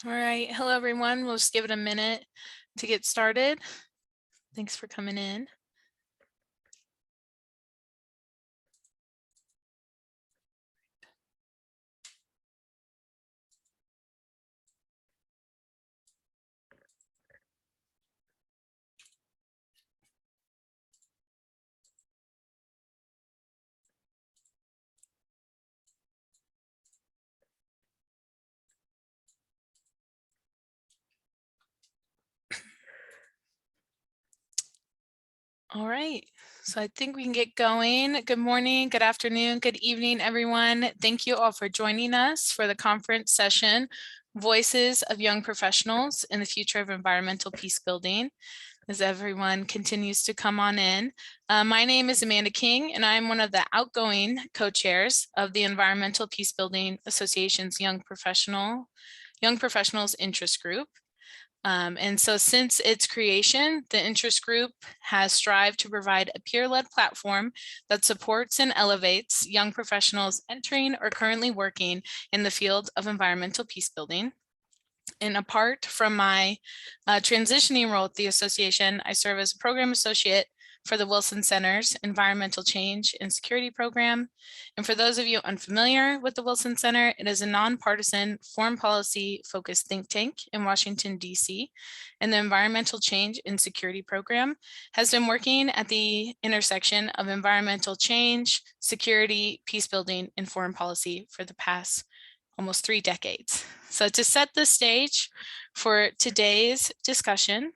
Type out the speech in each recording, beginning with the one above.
All right. Hello, everyone. We'll just give it a minute to get started. Thanks for coming in. All right. So I think we can get going. Good morning, good afternoon, good evening, everyone. Thank you all for joining us for the conference session, Voices of Young Professionals in the Future of Environmental Peacebuilding, as everyone continues to come on in. My name is Amanda King, and I'm one of the outgoing co-chairs of the Environmental Peacebuilding Association's Young Professionals Interest Group. And so since its creation, the interest group has strived to provide a peer-led platform that supports and elevates young professionals entering or currently working in the field of environmental peacebuilding. And apart from my transitioning role at the association, I serve as a program associate for the Wilson Center's Environmental Change and Security Program. And for those of you unfamiliar with the Wilson Center, it is a nonpartisan foreign policy focused think tank in Washington, D.C. And the Environmental Change and Security Program has been working at the intersection of environmental change, security, peacebuilding, and foreign policy for the past almost 3 decades. So to set the stage for today's discussion,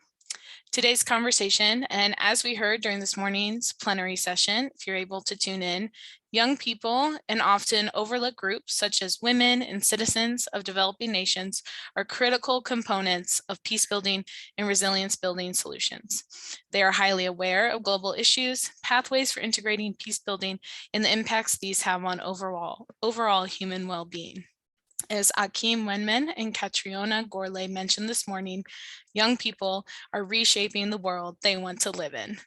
today's conversation, and as we heard during this morning's plenary session, if you're able to tune in, young people and often overlooked groups such as women and citizens of developing nations are critical components of peace building and resilience building solutions. They are highly aware of global issues, pathways for integrating peace building, and the impacts these have on overall human well-being. As Akim Wenman and Catriona Gourlay mentioned this morning, young people are reshaping the world they want to live in.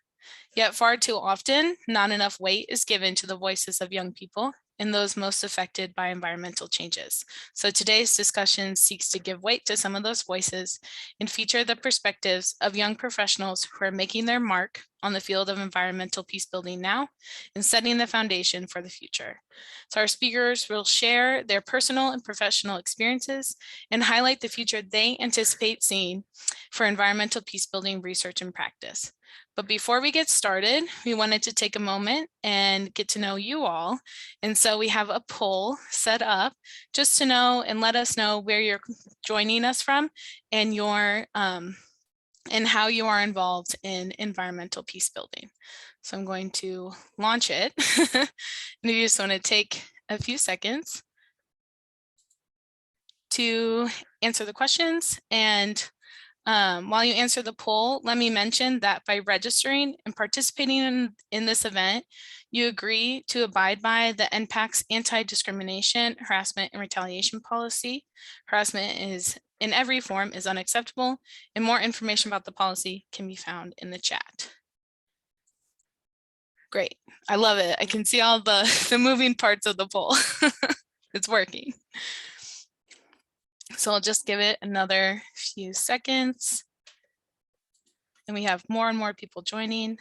Yet far too often, not enough weight is given to the voices of young people and those most affected by environmental changes. So today's discussion seeks to give weight to some of those voices and feature the perspectives of young professionals who are making their mark on the field of environmental peacebuilding now and setting the foundation for the future. So our speakers will share their personal and professional experiences and highlight the future they anticipate seeing for environmental peacebuilding research and practice. But before we get started, we wanted to take a moment and get to know you all. And so we have a poll set up just to know and let us know where you're joining us from and and how you are involved in environmental peace building. So I'm going to launch it. And you just want to take a few seconds to answer the questions. And while you answer the poll, let me mention that by registering and participating in this event, you agree to abide by the NPAC's anti-discrimination, harassment, and retaliation policy. Harassment is in every form is unacceptable, and more information about the policy can be found in the chat. Great, I love it. I can see all the moving parts of the poll. It's working. So I'll just give it another few seconds. And we have more and more people joining.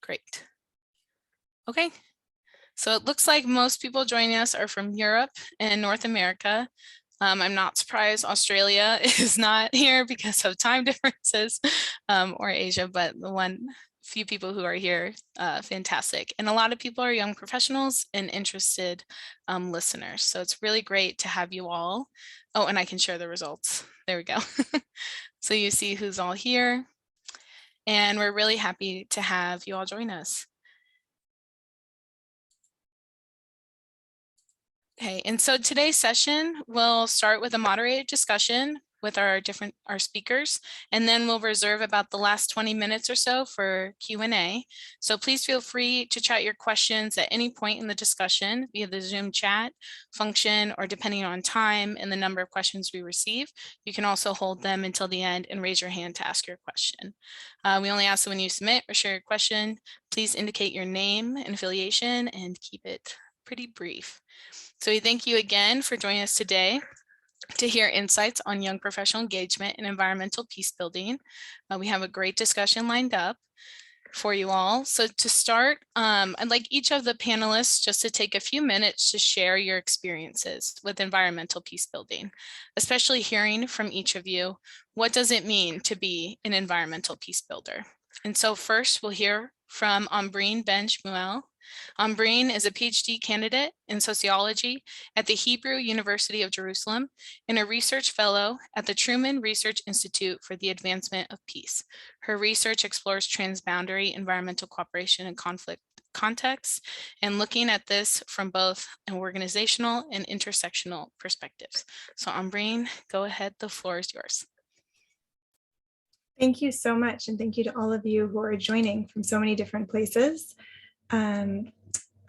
Great. Okay. So it looks like most people joining us are from Europe and North America. I'm not surprised Australia is not here because of time differences, or Asia, but the few people who are here, fantastic. And a lot of people are young professionals and interested listeners. So it's really great to have you all. Oh, and I can share the results. There we go. So you see who's all here. And we're really happy to have you all join us. Okay, and so today's session will start with a moderated discussion with our speakers, and then we'll reserve about the last 20 minutes or so for Q&A. So please feel free to chat your questions at any point in the discussion via the Zoom chat function, or depending on time and the number of questions we receive, you can also hold them until the end and raise your hand to ask your question. We only ask that when you submit or share your question, please indicate your name and affiliation and keep it pretty brief. So we thank you again for joining us today to hear insights on young professional engagement and environmental peace building. We have a great discussion lined up for you all. So to start, I'd like each of the panelists just to take a few minutes to share your experiences with environmental peace building, especially hearing from each of you, what does it mean to be an environmental peace builder? And so first we'll hear from Ambreen Ben Shmuel. Ambreen is a PhD candidate in sociology at the Hebrew University of Jerusalem and a research fellow at the Truman Research Institute for the Advancement of Peace. Her research explores transboundary environmental cooperation and conflict contexts and looking at this from both an organizational and intersectional perspectives. So Ambreen, go ahead, the floor is yours. Thank you so much, and thank you to all of you who are joining from so many different places.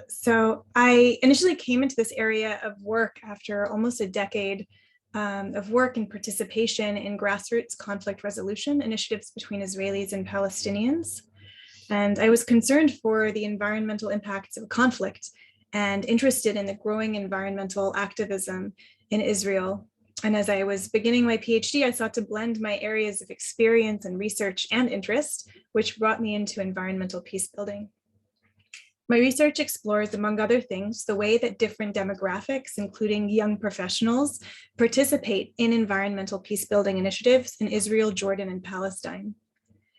So I initially came into this area of work after almost a decade of work and participation in grassroots conflict resolution initiatives between Israelis and Palestinians. And I was concerned for the environmental impacts of conflict and interested in the growing environmental activism in Israel. And as I was beginning my PhD, I sought to blend my areas of experience and research and interest, which brought me into environmental peace building. My research explores, among other things, the way that different demographics, including young professionals, participate in environmental peace building initiatives in Israel, Jordan, and Palestine.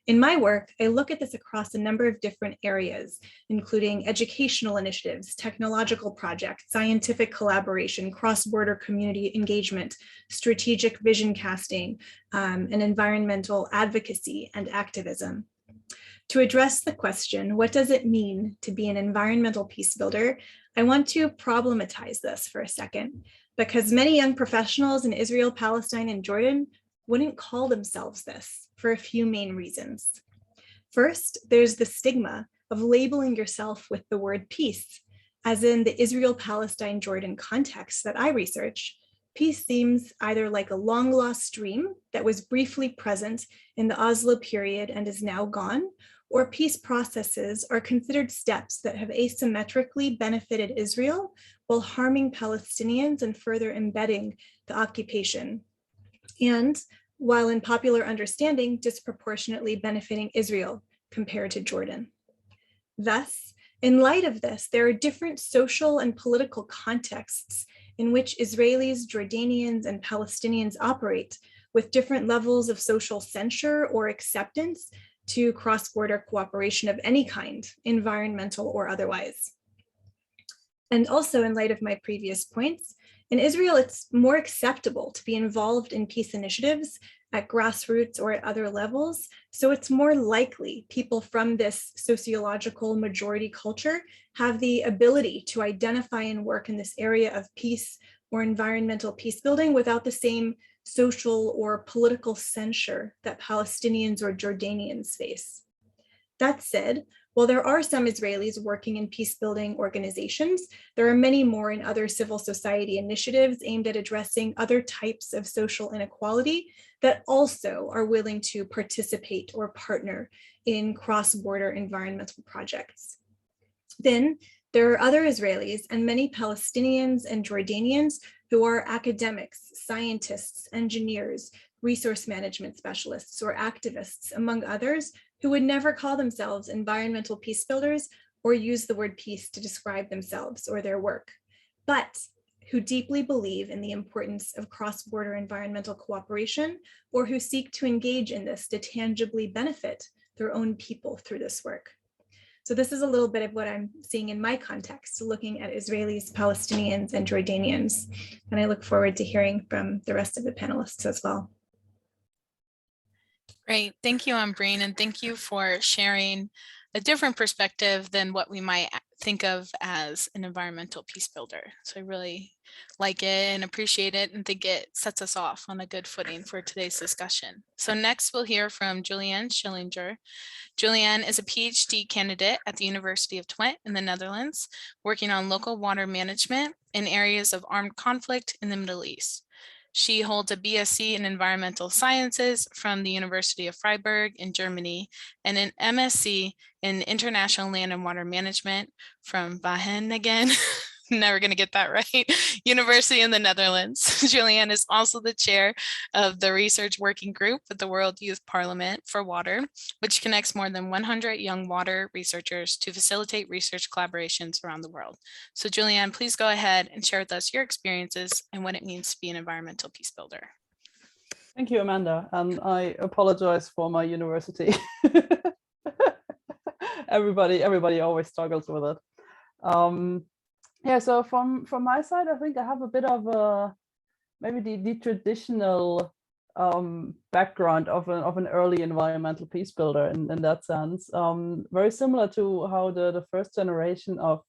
In my work, I look at this across a number of different areas, including educational initiatives, technological projects, scientific collaboration, cross-border community engagement, strategic vision casting, and environmental advocacy and activism. To address the question, what does it mean to be an environmental peace builder? I want to problematize this for a second, because many young professionals in Israel, Palestine, and Jordan wouldn't call themselves this for a few main reasons. First, there's the stigma of labeling yourself with the word peace, as in the Israel-Palestine Jordan context that I research. Peace seems either like a long-lost dream that was briefly present in the Oslo period and is now gone, or peace processes are considered steps that have asymmetrically benefited Israel while harming Palestinians and further embedding the occupation. And while in popular understanding, disproportionately benefiting Israel compared to Jordan. Thus, in light of this, there are different social and political contexts in which Israelis, Jordanians, and Palestinians operate with different levels of social censure or acceptance to cross-border cooperation of any kind, environmental or otherwise. And also in light of my previous points, in Israel, it's more acceptable to be involved in peace initiatives at grassroots or at other levels. So it's more likely people from this sociological majority culture have the ability to identify and work in this area of peace or environmental peace building without the same social or political censure that Palestinians or Jordanians face. That said, while there are some Israelis working in peace-building organizations, there are many more in other civil society initiatives aimed at addressing other types of social inequality that also are willing to participate or partner in cross-border environmental projects. Then there are other Israelis and many Palestinians and Jordanians who are academics, scientists, engineers, resource management specialists, or activists, among others, who would never call themselves environmental peace builders or use the word peace to describe themselves or their work, but who deeply believe in the importance of cross-border environmental cooperation or who seek to engage in this to tangibly benefit their own people through this work. So this is a little bit of what I'm seeing in my context, looking at Israelis, Palestinians, and Jordanians. And I look forward to hearing from the rest of the panelists as well. Great. Thank you, Ambreen, and thank you for sharing a different perspective than what we might think of as an environmental peace builder. So I really like it and appreciate it and think it sets us off on a good footing for today's discussion. So next we'll hear from Julianne Schillinger. Julianne is a PhD candidate at the University of Twente in the Netherlands, working on local water management in areas of armed conflict in the Middle East. She holds a BSc in Environmental Sciences from the University of Freiburg in Germany and an MSc in International Land and Water Management from Wageningen, Never going to get that right. University in the Netherlands. Julianne is also the chair of the research working group with the World Youth Parliament for Water, which connects more than 100 young water researchers to facilitate research collaborations around the world. So Julianne, please go ahead and share with us your experiences and what it means to be an environmental peace builder. Thank you, Amanda. And I apologize for my university. everybody always struggles with it. Yeah, so from my side, I think I have a bit of a maybe the traditional background of an early environmental peace builder in that sense. Very similar to how the first generation of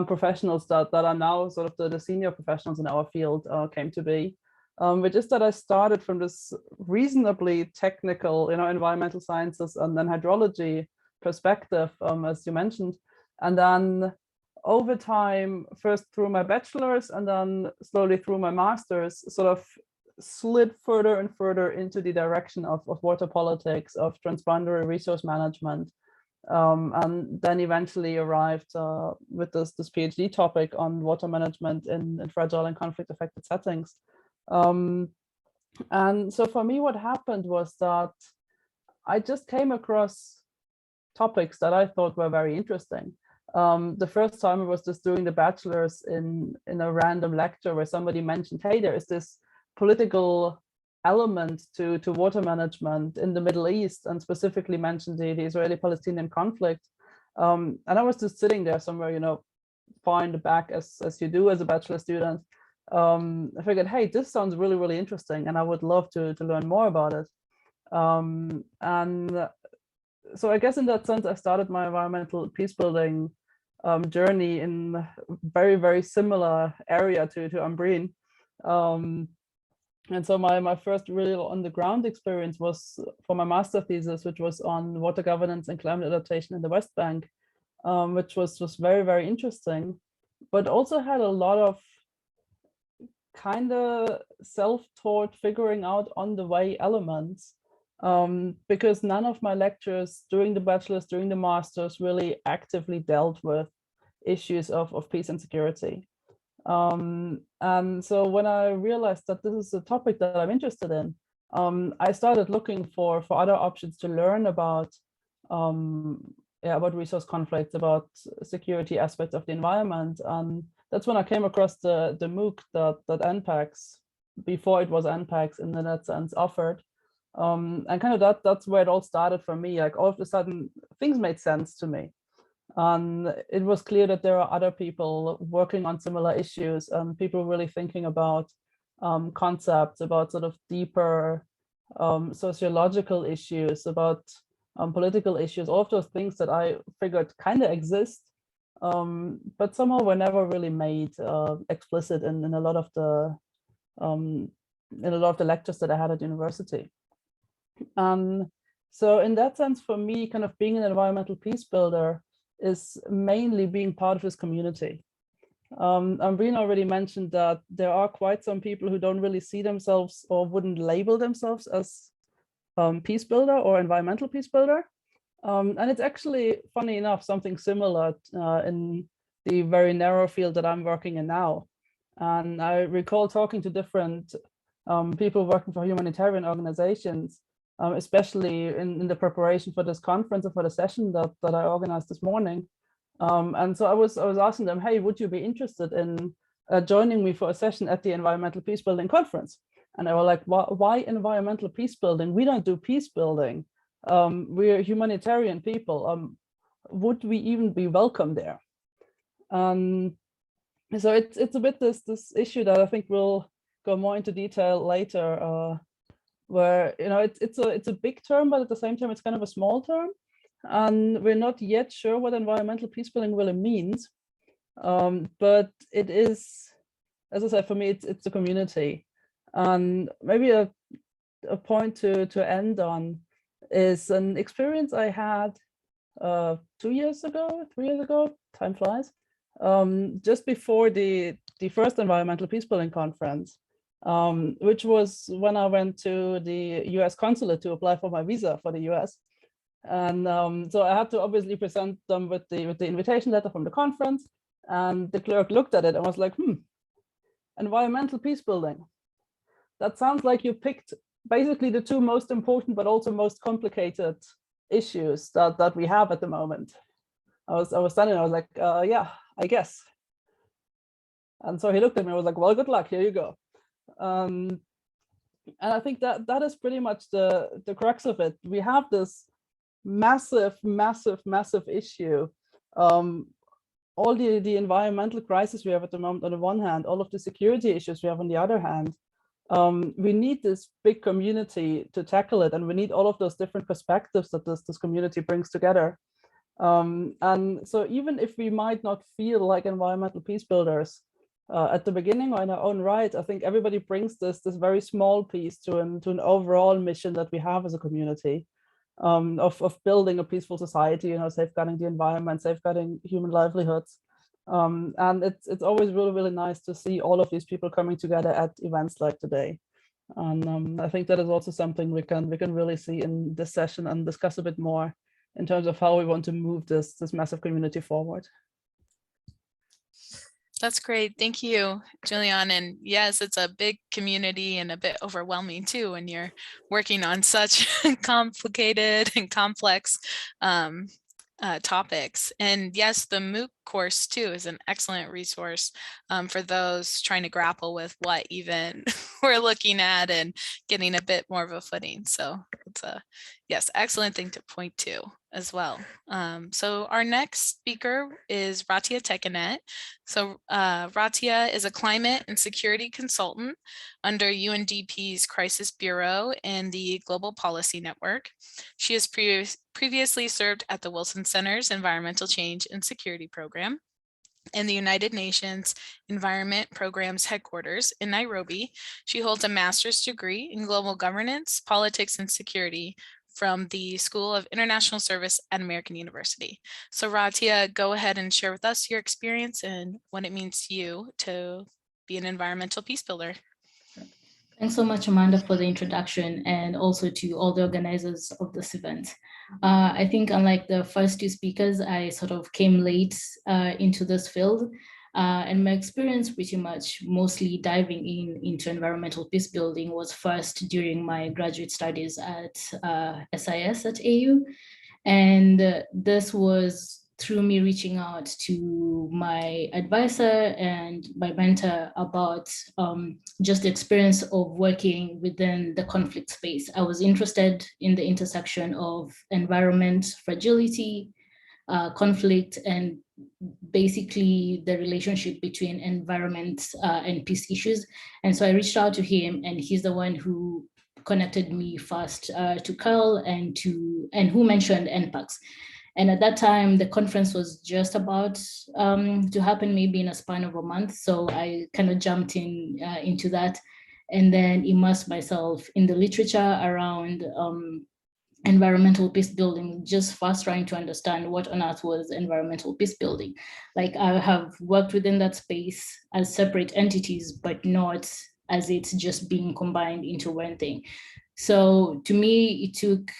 professionals that are now sort of the senior professionals in our field came to be. Which is that I started from this reasonably technical, environmental sciences and then hydrology perspective, as you mentioned. And then over time, first through my bachelor's and then slowly through my master's, sort of slid further and further into the direction of water politics, of transboundary resource management, and then eventually arrived with this PhD topic on water management in fragile and conflict affected settings. And so for me, what happened was that I just came across topics that I thought were very interesting. The first time I was just doing the bachelor's in a random lecture where somebody mentioned, hey, there is this political element to water management in the Middle East, and specifically mentioned the Israeli-Palestinian conflict. And I was just sitting there somewhere, far in the back, as you do as a bachelor student. I figured, hey, this sounds really, really interesting, and I would love to learn more about it. And so I guess in that sense, I started my environmental peace building journey in very, very similar area to Ambreen. And so my first real on the ground experience was for my master thesis, which was on water governance and climate adaptation in the West Bank, which was very, very interesting, but also had a lot of kind of self-taught figuring out on the way elements, because none of my lectures during the bachelor's, during the master's really actively dealt with issues of peace and security. And so when I realized that this is a topic that I'm interested in, I started looking for other options to learn about resource conflicts, about security aspects of the environment. And that's when I came across the MOOC that NPAX, before it was NPAX in that sense, offered. And kind of that's where it all started for me. Like all of a sudden, things made sense to me. And it was clear that there are other people working on similar issues, and people really thinking about concepts, about sort of deeper sociological issues, about political issues, all of those things that I figured kind of exist, but somehow were never really made explicit in a lot of the lectures that I had at university. So in that sense, for me, kind of being an environmental peace builder is mainly being part of this community. Ambreen already mentioned that there are quite some people who don't really see themselves or wouldn't label themselves as peace builder or environmental peace builder. And it's actually, funny enough, something similar in the very narrow field that I'm working in now. And I recall talking to different people working for humanitarian organizations, especially in the preparation for this conference or for the session that I organized this morning. And so I was asking them, hey, would you be interested in joining me for a session at the Environmental Peace Building Conference? And they were like, why environmental peace building? We don't do peace building. We're humanitarian people. Would we even be welcome there? So it's a bit this issue that I think we'll go more into detail later, where it's a big term, but at the same time it's kind of a small term, and we're not yet sure what environmental peace building really means. But it is, as I said, for me, it's a community. And maybe a point to end on is an experience I had 3 years ago, time flies, just before the first environmental peace building conference, which was when I went to the US consulate to apply for my visa for the US. And so I had to obviously present them with the invitation letter from the conference. And the clerk looked at it and was like, environmental peace building. That sounds like you picked basically the two most important, but also most complicated issues that we have at the moment. I was standing, I was like, yeah, I guess. And so he looked at me and was like, well, good luck, here you go. And I think that is pretty much the crux of it. We have this massive issue. All the environmental crisis we have at the moment on the one hand, all of the security issues we have on the other hand. We need this big community to tackle it, and we need all of those different perspectives that this community brings together. And so even if we might not feel like environmental peace builders at the beginning or in our own right, I think everybody brings this very small piece to an overall mission that we have as a community, of building a peaceful society, safeguarding the environment, safeguarding human livelihoods. And it's always really nice to see all of these people coming together at events like today. And I think that is also something we can really see in this session and discuss a bit more in terms of how we want to move this massive community forward. That's great. Thank you, Julian. And yes, it's a big community and a bit overwhelming too when you're working on such complicated and complex topics. And yes, the MOOC course too is an excellent resource for those trying to grapple with what even we're looking at and getting a bit more of a footing. So it's a, yes, excellent thing to point to as well. So our next speaker is Ratia Tekanet. So Ratia is a climate and security consultant under UNDP's Crisis Bureau and the Global Policy Network. She has previously served at the Wilson Center's Environmental Change and Security Program and the United Nations Environment Program's headquarters in Nairobi. She holds a master's degree in global governance, politics, and security from the School of International Service at American University. So Ratia, go ahead and share with us your experience and what it means to you to be an environmental peace builder. Thanks so much, Amanda, for the introduction, and also to all the organizers of this event. I think unlike the first two speakers, I sort of came late into this field, and my experience pretty much mostly diving into environmental peace building was first during my graduate studies at SIS at AU. And this was through me reaching out to my advisor and my mentor about just the experience of working within the conflict space. I was interested in the intersection of environment fragility, conflict, and basically the relationship between environment and peace issues. And so I reached out to him, and he's the one who connected me first to Carl and who mentioned NPACs. And at that time, the conference was just about to happen, maybe in a span of a month. So I kind of jumped into that and then immersed myself in the literature around environmental peace building, just first trying to understand what on earth was environmental peace building. Like, I have worked within that space as separate entities, but not as it's just being combined into one thing. So to me, it took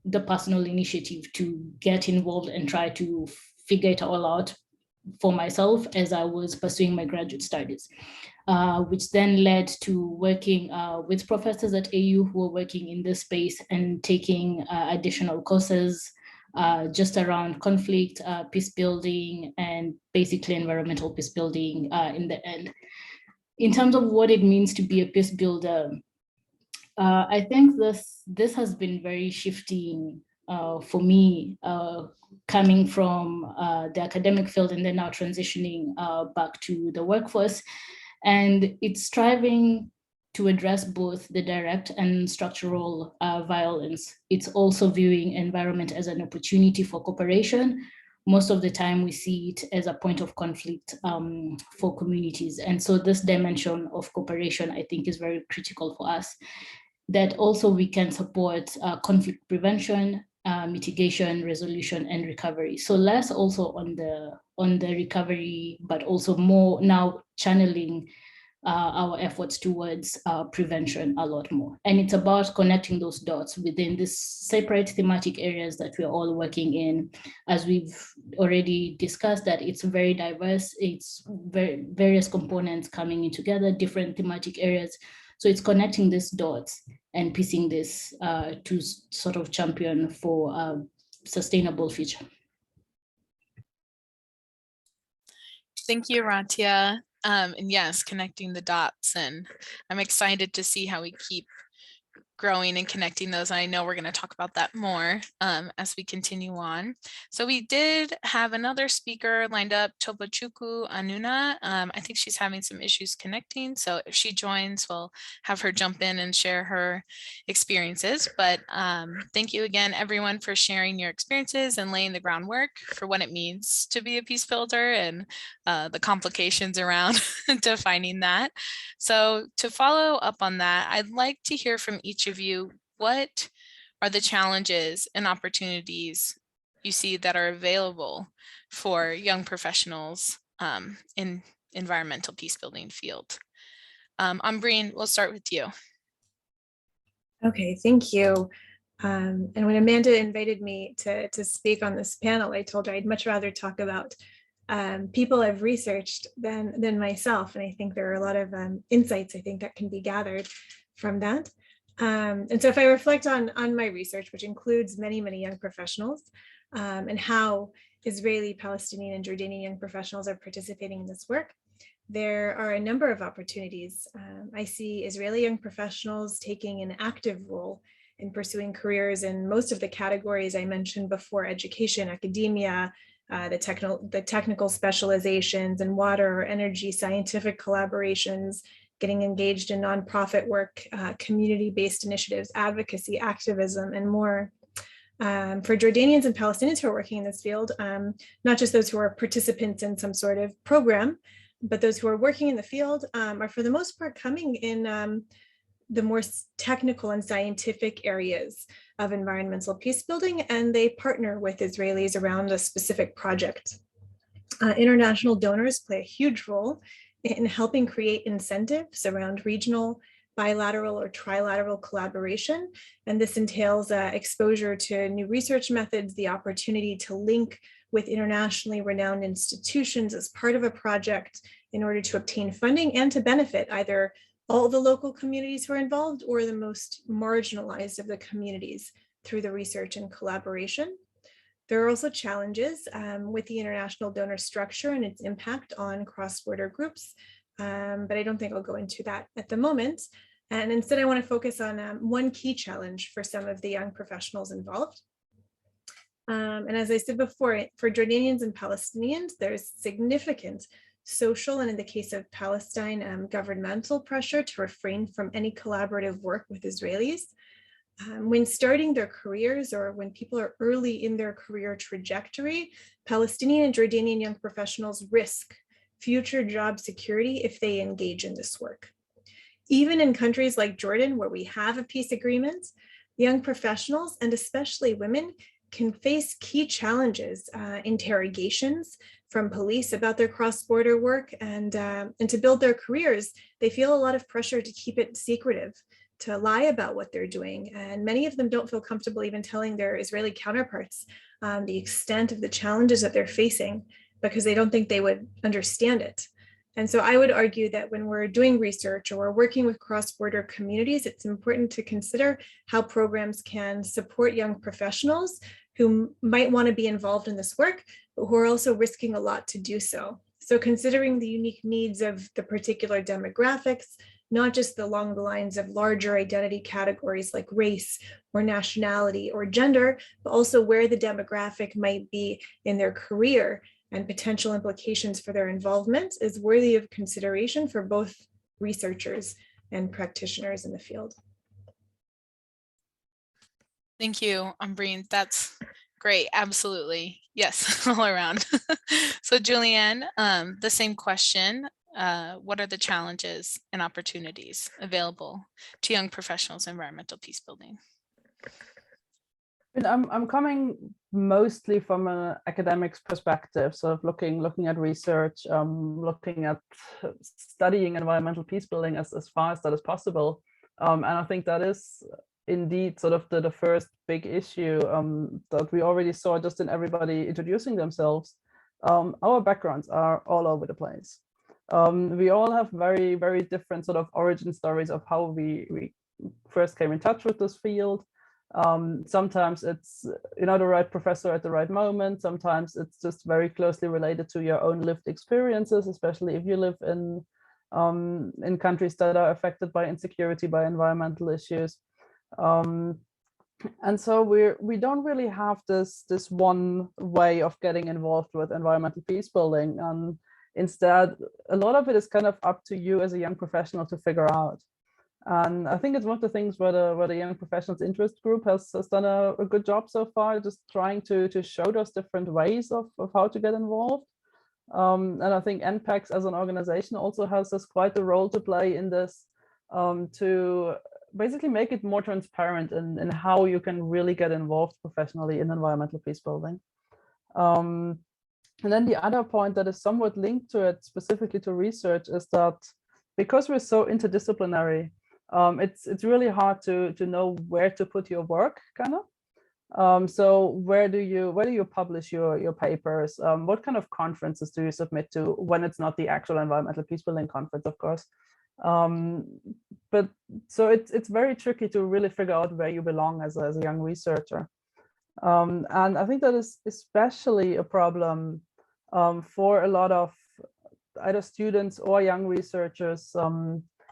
the personal initiative to get involved and try to figure it all out for myself as I was pursuing my graduate studies, which then led to working with professors at AU who were working in this space and taking additional courses just around conflict, peace building, and basically environmental peace building in the end. In terms of what it means to be a peace builder, I think this has been very shifting for me, coming from the academic field and then now transitioning back to the workforce. And it's striving to address both the direct and structural violence. It's also viewing environment as an opportunity for cooperation. Most of the time we see it as a point of conflict for communities. And so this dimension of cooperation, I think, is very critical for us. That also we can support conflict prevention, mitigation, resolution, and recovery. So less also on the recovery, but also more now channeling our efforts towards prevention a lot more. And it's about connecting those dots within these separate thematic areas that we're all working in. As we've already discussed, that it's very diverse, it's various components coming in together, different thematic areas. So it's connecting these dots and piecing this to sort of champion for a sustainable future. Thank you, Ratia. And yes, connecting the dots, and I'm excited to see how we keep growing and connecting those. I know we're going to talk about that more as we continue on. So we did have another speaker lined up, Topochukwu Anuna. I think she's having some issues connecting. So if she joins, we'll have her jump in and share her experiences. But thank you again, everyone, for sharing your experiences and laying the groundwork for what it means to be a peace builder and the complications around defining that. So to follow up on that, I'd like to hear from each of you, what are the challenges and opportunities you see that are available for young professionals in environmental peace building field? Ambreen, we'll start with you. Okay, thank you. And when Amanda invited me to speak on this panel, I told her I'd much rather talk about people I've researched than myself. And I think there are a lot of insights, I think, that can be gathered from that. And so if I reflect on my research, which includes many, many young professionals, and how Israeli, Palestinian, and Jordanian young professionals are participating in this work, there are a number of opportunities. I see Israeli young professionals taking an active role in pursuing careers in most of the categories I mentioned before: education, academia, the technical specializations in water or energy, scientific collaborations, getting engaged in nonprofit work, community-based initiatives, advocacy, activism, and more. For Jordanians and Palestinians who are working in this field, not just those who are participants in some sort of program, but those who are working in the field are for the most part coming in the more technical and scientific areas of environmental peace building, and they partner with Israelis around a specific project. International donors play a huge role in helping create incentives around regional, bilateral, or trilateral collaboration. And this entails exposure to new research methods, the opportunity to link with internationally renowned institutions as part of a project in order to obtain funding and to benefit either all the local communities who are involved or the most marginalized of the communities through the research and collaboration. There are also challenges with the international donor structure and its impact on cross-border groups, but I don't think I'll go into that at the moment. And instead, I want to focus on one key challenge for some of the young professionals involved. And as I said before, for Jordanians and Palestinians, there's significant social, and in the case of Palestine, governmental pressure to refrain from any collaborative work with Israelis. When starting their careers or when people are early in their career trajectory, Palestinian and Jordanian young professionals risk future job security if they engage in this work. Even in countries like Jordan, where we have a peace agreement, young professionals, and especially women, can face key challenges, interrogations from police about their cross-border work, and to build their careers, they feel a lot of pressure to keep it secretive, to lie about what they're doing. And many of them don't feel comfortable even telling their Israeli counterparts the extent of the challenges that they're facing because they don't think they would understand it. And so I would argue that when we're doing research or we're working with cross-border communities, it's important to consider how programs can support young professionals who might want to be involved in this work, but who are also risking a lot to do so. So considering the unique needs of the particular demographics, not just along the lines of larger identity categories like race or nationality or gender, but also where the demographic might be in their career and potential implications for their involvement is worthy of consideration for both researchers and practitioners in the field. Thank you, Ambreen. That's great. Absolutely. Yes, all around. So Julianne, the same question. What are the challenges and opportunities available to young professionals in environmental peace building? And I'm coming mostly from an academics perspective, sort of looking at research, looking at studying environmental peace building as far as that is possible. And I think that is indeed sort of the first big issue that we already saw just in everybody introducing themselves. Our backgrounds are all over the place. We all have very, very different sort of origin stories of how we first came in touch with this field. Sometimes it's, you know, the right professor at the right moment. Sometimes it's just very closely related to your own lived experiences, especially if you live in countries that are affected by insecurity, by environmental issues. And so we don't really have this one way of getting involved with environmental peace building. And instead, a lot of it is kind of up to you as a young professional to figure out. And I think it's one of the things where the Young Professionals Interest Group has done a good job so far, just trying to show those different ways of how to get involved. And I think NPEX as an organization also has quite a role to play in this, to basically make it more transparent in how you can really get involved professionally in environmental peace building. And then the other point that is somewhat linked to it, specifically to research, is that because we're so interdisciplinary, it's really hard to know where to put your work, kind of. So where do you publish your papers? What kind of conferences do you submit to when it's not the actual environmental peace building conference, of course? But so it's very tricky to really figure out where you belong as a young researcher. And I think that is especially a problem for a lot of either students or young researchers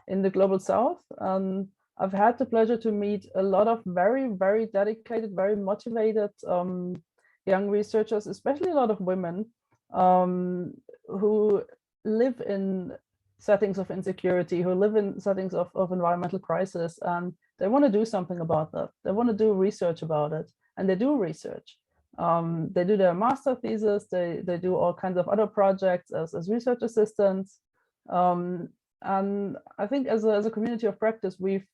in the Global South. I've had the pleasure to meet a lot of very, very dedicated, very motivated young researchers, especially a lot of women who live in settings of insecurity, who live in settings of environmental crisis, and they want to do something about that. They want to do research about it, and they do research. They do their master thesis, they do all kinds of other projects as research assistants. And I think as a community of practice, we've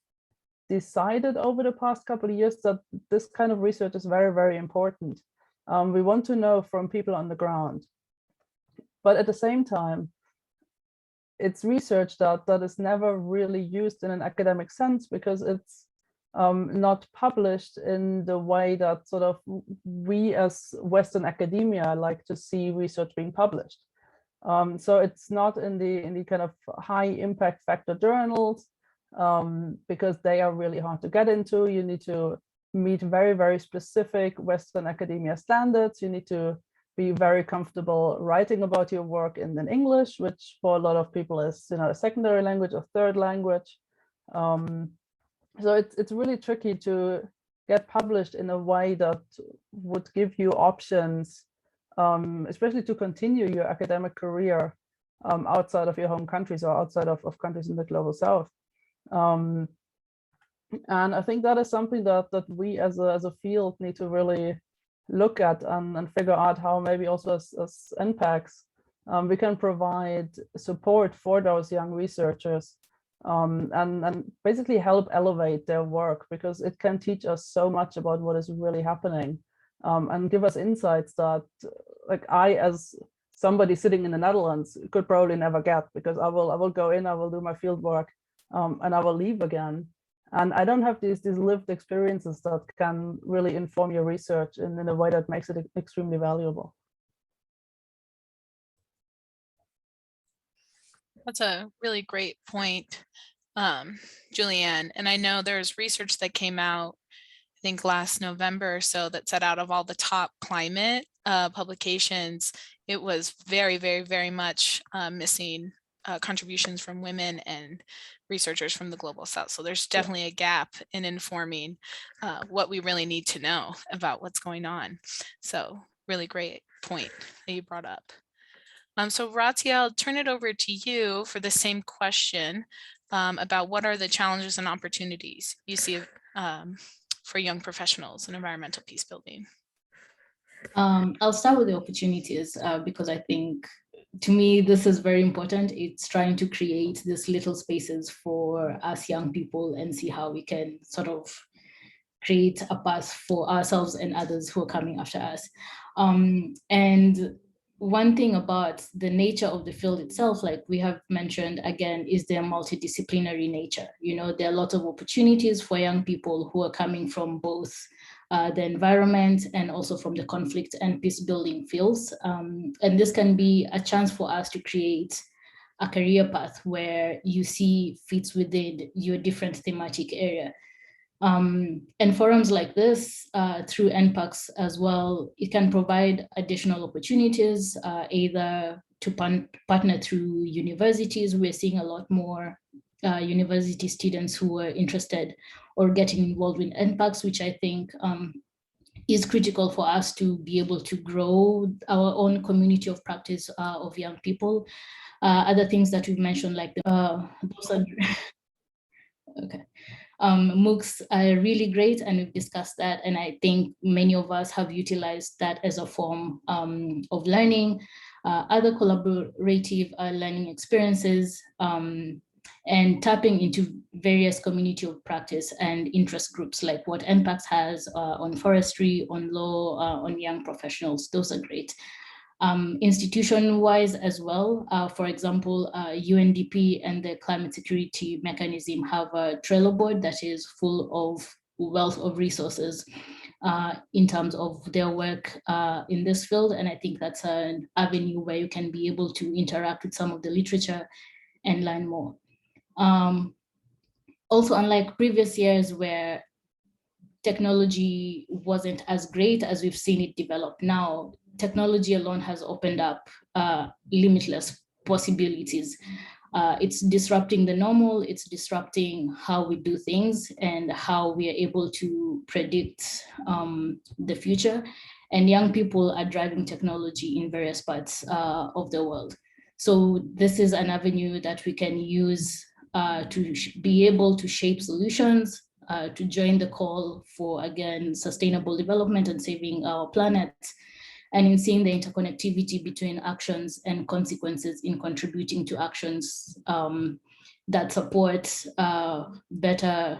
decided over the past couple of years that this kind of research is very, very important. We want to know from people on the ground. But at the same time, it's research that is never really used in an academic sense because it's not published in the way that sort of we as Western academia like to see research being published. So it's not in the kind of high impact factor journals because they are really hard to get into. You need to meet very, very specific Western academia standards. You need to be very comfortable writing about your work in English, which for a lot of people is, you know, a secondary language or third language. So it's really tricky to get published in a way that would give you options, especially to continue your academic career outside of your home countries or outside of countries in the Global South. And I think that is something that we as a field need to really look at and figure out how maybe also as NPEX, we can provide support for those young researchers and basically help elevate their work, because it can teach us so much about what is really happening and give us insights that, like, I as somebody sitting in the Netherlands could probably never get, because I will go in, I will do my field work, and I will leave again. And I don't have these lived experiences that can really inform your research in a way that makes it extremely valuable. That's a really great point, Julianne. And I know there's research that came out, I think last November or so, that said out of all the top climate publications, it was very, very, very much missing contributions from women and researchers from the Global South. So there's definitely a gap in informing what we really need to know about what's going on. So really great point that you brought up. So Ratia, I'll turn it over to you for the same question about what are the challenges and opportunities you see for young professionals in environmental peace building. I'll start with the opportunities because I think, to me, this is very important. It's trying to create these little spaces for us young people and see how we can sort of create a path for ourselves and others who are coming after us. And one thing about the nature of the field itself, like we have mentioned again, is their multidisciplinary nature. You know, there are a lot of opportunities for young people who are coming from both the environment and also from the conflict and peace building fields. And this can be a chance for us to create a career path where you see fits within your different thematic area. And forums like this, through NPACs as well, it can provide additional opportunities, either to partner through universities. We're seeing a lot more university students who are interested or getting involved in NPACs, which I think is critical for us to be able to grow our own community of practice of young people. Other things that we've mentioned, like those are okay. MOOCs are really great, and we've discussed that, and I think many of us have utilized that as a form of learning. Other collaborative learning experiences, and tapping into various community of practice and interest groups like what NPACs has on forestry, on law, on young professionals. Those are great. Institution-wise as well, for example, UNDP and the Climate Security Mechanism have a Trello board that is full of wealth of resources in terms of their work in this field. And I think that's an avenue where you can be able to interact with some of the literature and learn more. Also, unlike previous years where technology wasn't as great as we've seen it develop now, technology alone has opened up limitless possibilities. It's disrupting the normal, it's disrupting how we do things and how we are able to predict the future. And young people are driving technology in various parts of the world. So this is an avenue that we can use to be able to shape solutions, to join the call for, again, sustainable development and saving our planet, and in seeing the interconnectivity between actions and consequences in contributing to actions that support better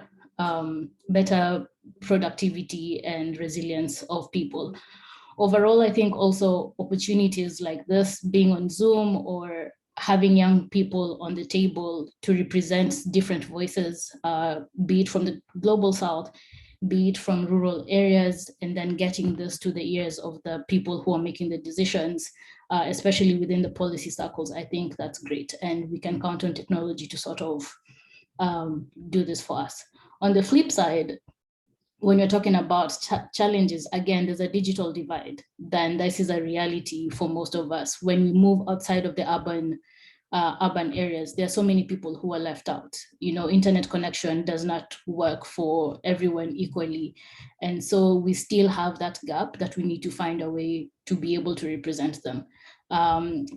productivity and resilience of people. Overall, I think also opportunities like this, being on Zoom or having young people on the table to represent different voices, be it from the global South, be it from rural areas, and then getting this to the ears of the people who are making the decisions, especially within the policy circles. I think that's great. And we can count on technology to sort of do this for us. On the flip side, when you're talking about challenges, again, there's a digital divide. Then this is a reality for most of us. When we move outside of the urban areas, there are so many people who are left out. You know, internet connection does not work for everyone equally. And so we still have that gap that we need to find a way to be able to represent them.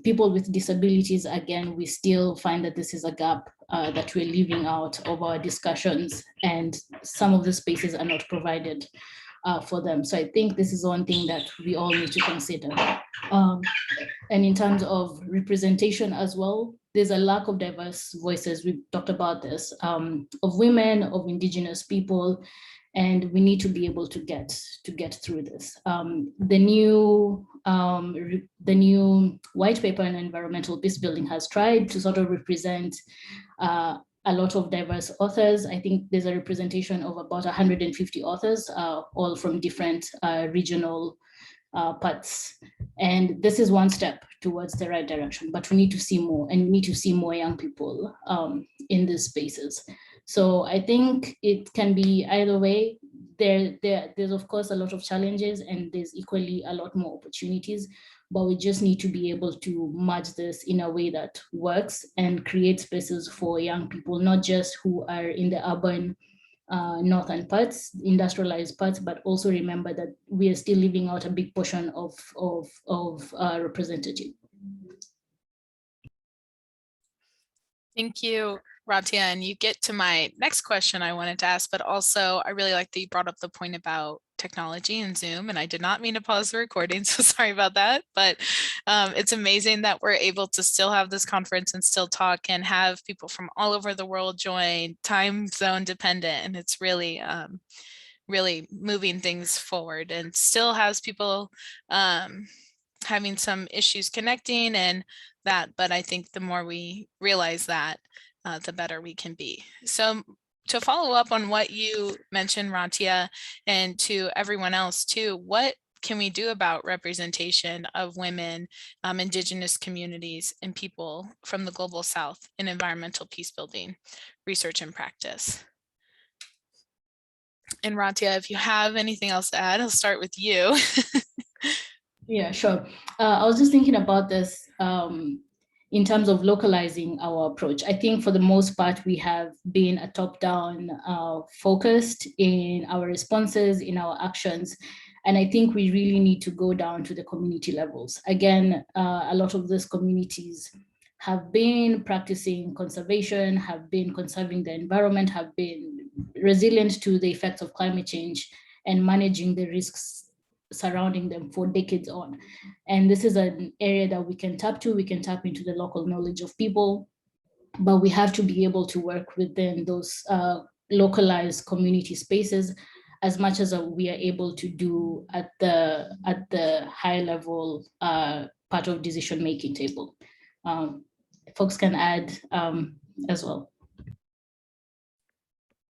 People with disabilities, again, we still find that this is a gap that we're leaving out of our discussions, and some of the spaces are not provided for them. So I think this is one thing that we all need to consider. And in terms of representation as well, there's a lack of diverse voices. We've talked about this, of women, of indigenous people, and we need to be able to get through this. The new white paper on environmental peace building has tried to sort of represent a lot of diverse authors. I think there's a representation of about 150 authors, all from different regional parts. And this is one step towards the right direction, but we need to see more, and we need to see more young people in these spaces. So I think it can be either way. There's of course a lot of challenges, and there's equally a lot more opportunities, but we just need to be able to merge this in a way that works and create spaces for young people, not just who are in the urban northern parts, industrialized parts, but also remember that we are still leaving out a big portion of representative. Thank you, Ratia. And you get to my next question I wanted to ask, but also I really like that you brought up the point about technology and Zoom, and I did not mean to pause the recording, so sorry about that. But it's amazing that we're able to still have this conference and still talk and have people from all over the world join, time zone dependent, and it's really really moving things forward, and still has people having some issues connecting and that, but I think the more we realize that, the better we can be. So to follow up on what you mentioned, Ratia, and to everyone else too, what can we do about representation of women, Indigenous communities, and people from the Global South in environmental peace building research and practice? And Ratia, if you have anything else to add, I'll start with you. Yeah, sure. I was just thinking about this in terms of localizing our approach. I think for the most part, we have been a top-down focused in our responses, in our actions. And I think we really need to go down to the community levels. Again, a lot of these communities have been practicing conservation, have been conserving the environment, have been resilient to the effects of climate change and managing the risks surrounding them for decades on. And this is an area that we can tap to. We can tap into the local knowledge of people, but we have to be able to work within those localized community spaces as much as we are able to do at the high level part of decision-making table. Folks can add as well.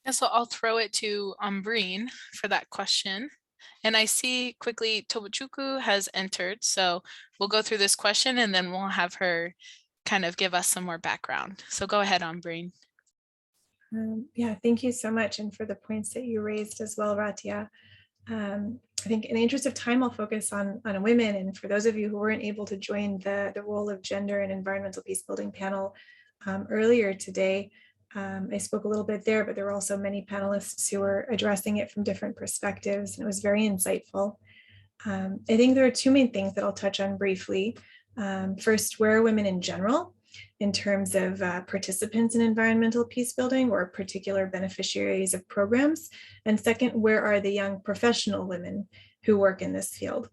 Yeah, so I'll throw it to Ambreen for that question. And I see quickly Tobuchuku has entered, so we'll go through this question and then we'll have her kind of give us some more background. So go ahead, Ambreen. Yeah, thank you so much, and for the points that you raised as well, Ratia. I think in the interest of time, I'll focus on women. And for those of you who weren't able to join the role of gender and environmental peace building panel earlier today, I spoke a little bit there, but there were also many panelists who were addressing it from different perspectives, and it was very insightful. I think there are two main things that I'll touch on briefly. First, where are women in general in terms of participants in environmental peace building or particular beneficiaries of programs? And second, where are the young professional women who work in this field?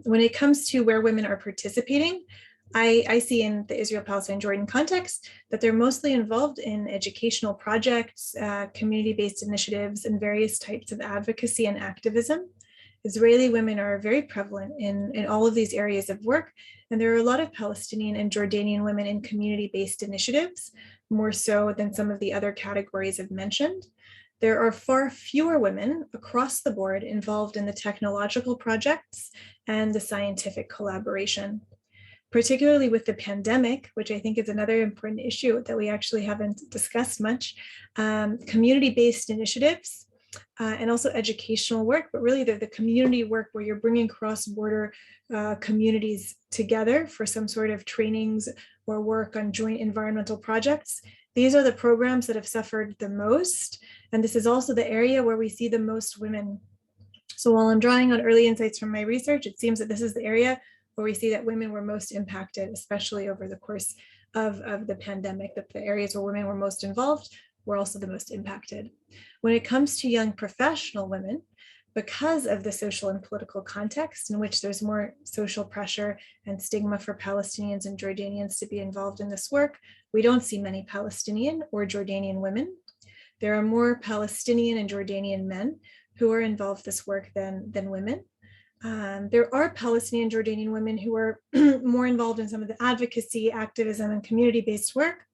When it comes to where women are participating, I see in the Israel-Palestine-Jordan context that they're mostly involved in educational projects, community-based initiatives, and various types of advocacy and activism. Israeli women are very prevalent in all of these areas of work, and there are a lot of Palestinian and Jordanian women in community-based initiatives, more so than some of the other categories I've mentioned. There are far fewer women across the board involved in the technological projects and the scientific collaboration. Particularly with the pandemic, which I think is another important issue that we actually haven't discussed much, community-based initiatives and also educational work, but really the community work where you're bringing cross-border communities together for some sort of trainings or work on joint environmental projects. These are the programs that have suffered the most, and this is also the area where we see the most women. So while I'm drawing on early insights from my research, it seems that this is the area where we see that women were most impacted, especially over the course of the pandemic, that the areas where women were most involved were also the most impacted. When it comes to young professional women, because of the social and political context in which there's more social pressure and stigma for Palestinians and Jordanians to be involved in this work, we don't see many Palestinian or Jordanian women. There are more Palestinian and Jordanian men who are involved in this work than women. There are Palestinian Jordanian women who are more involved in some of the advocacy, activism, and community-based work.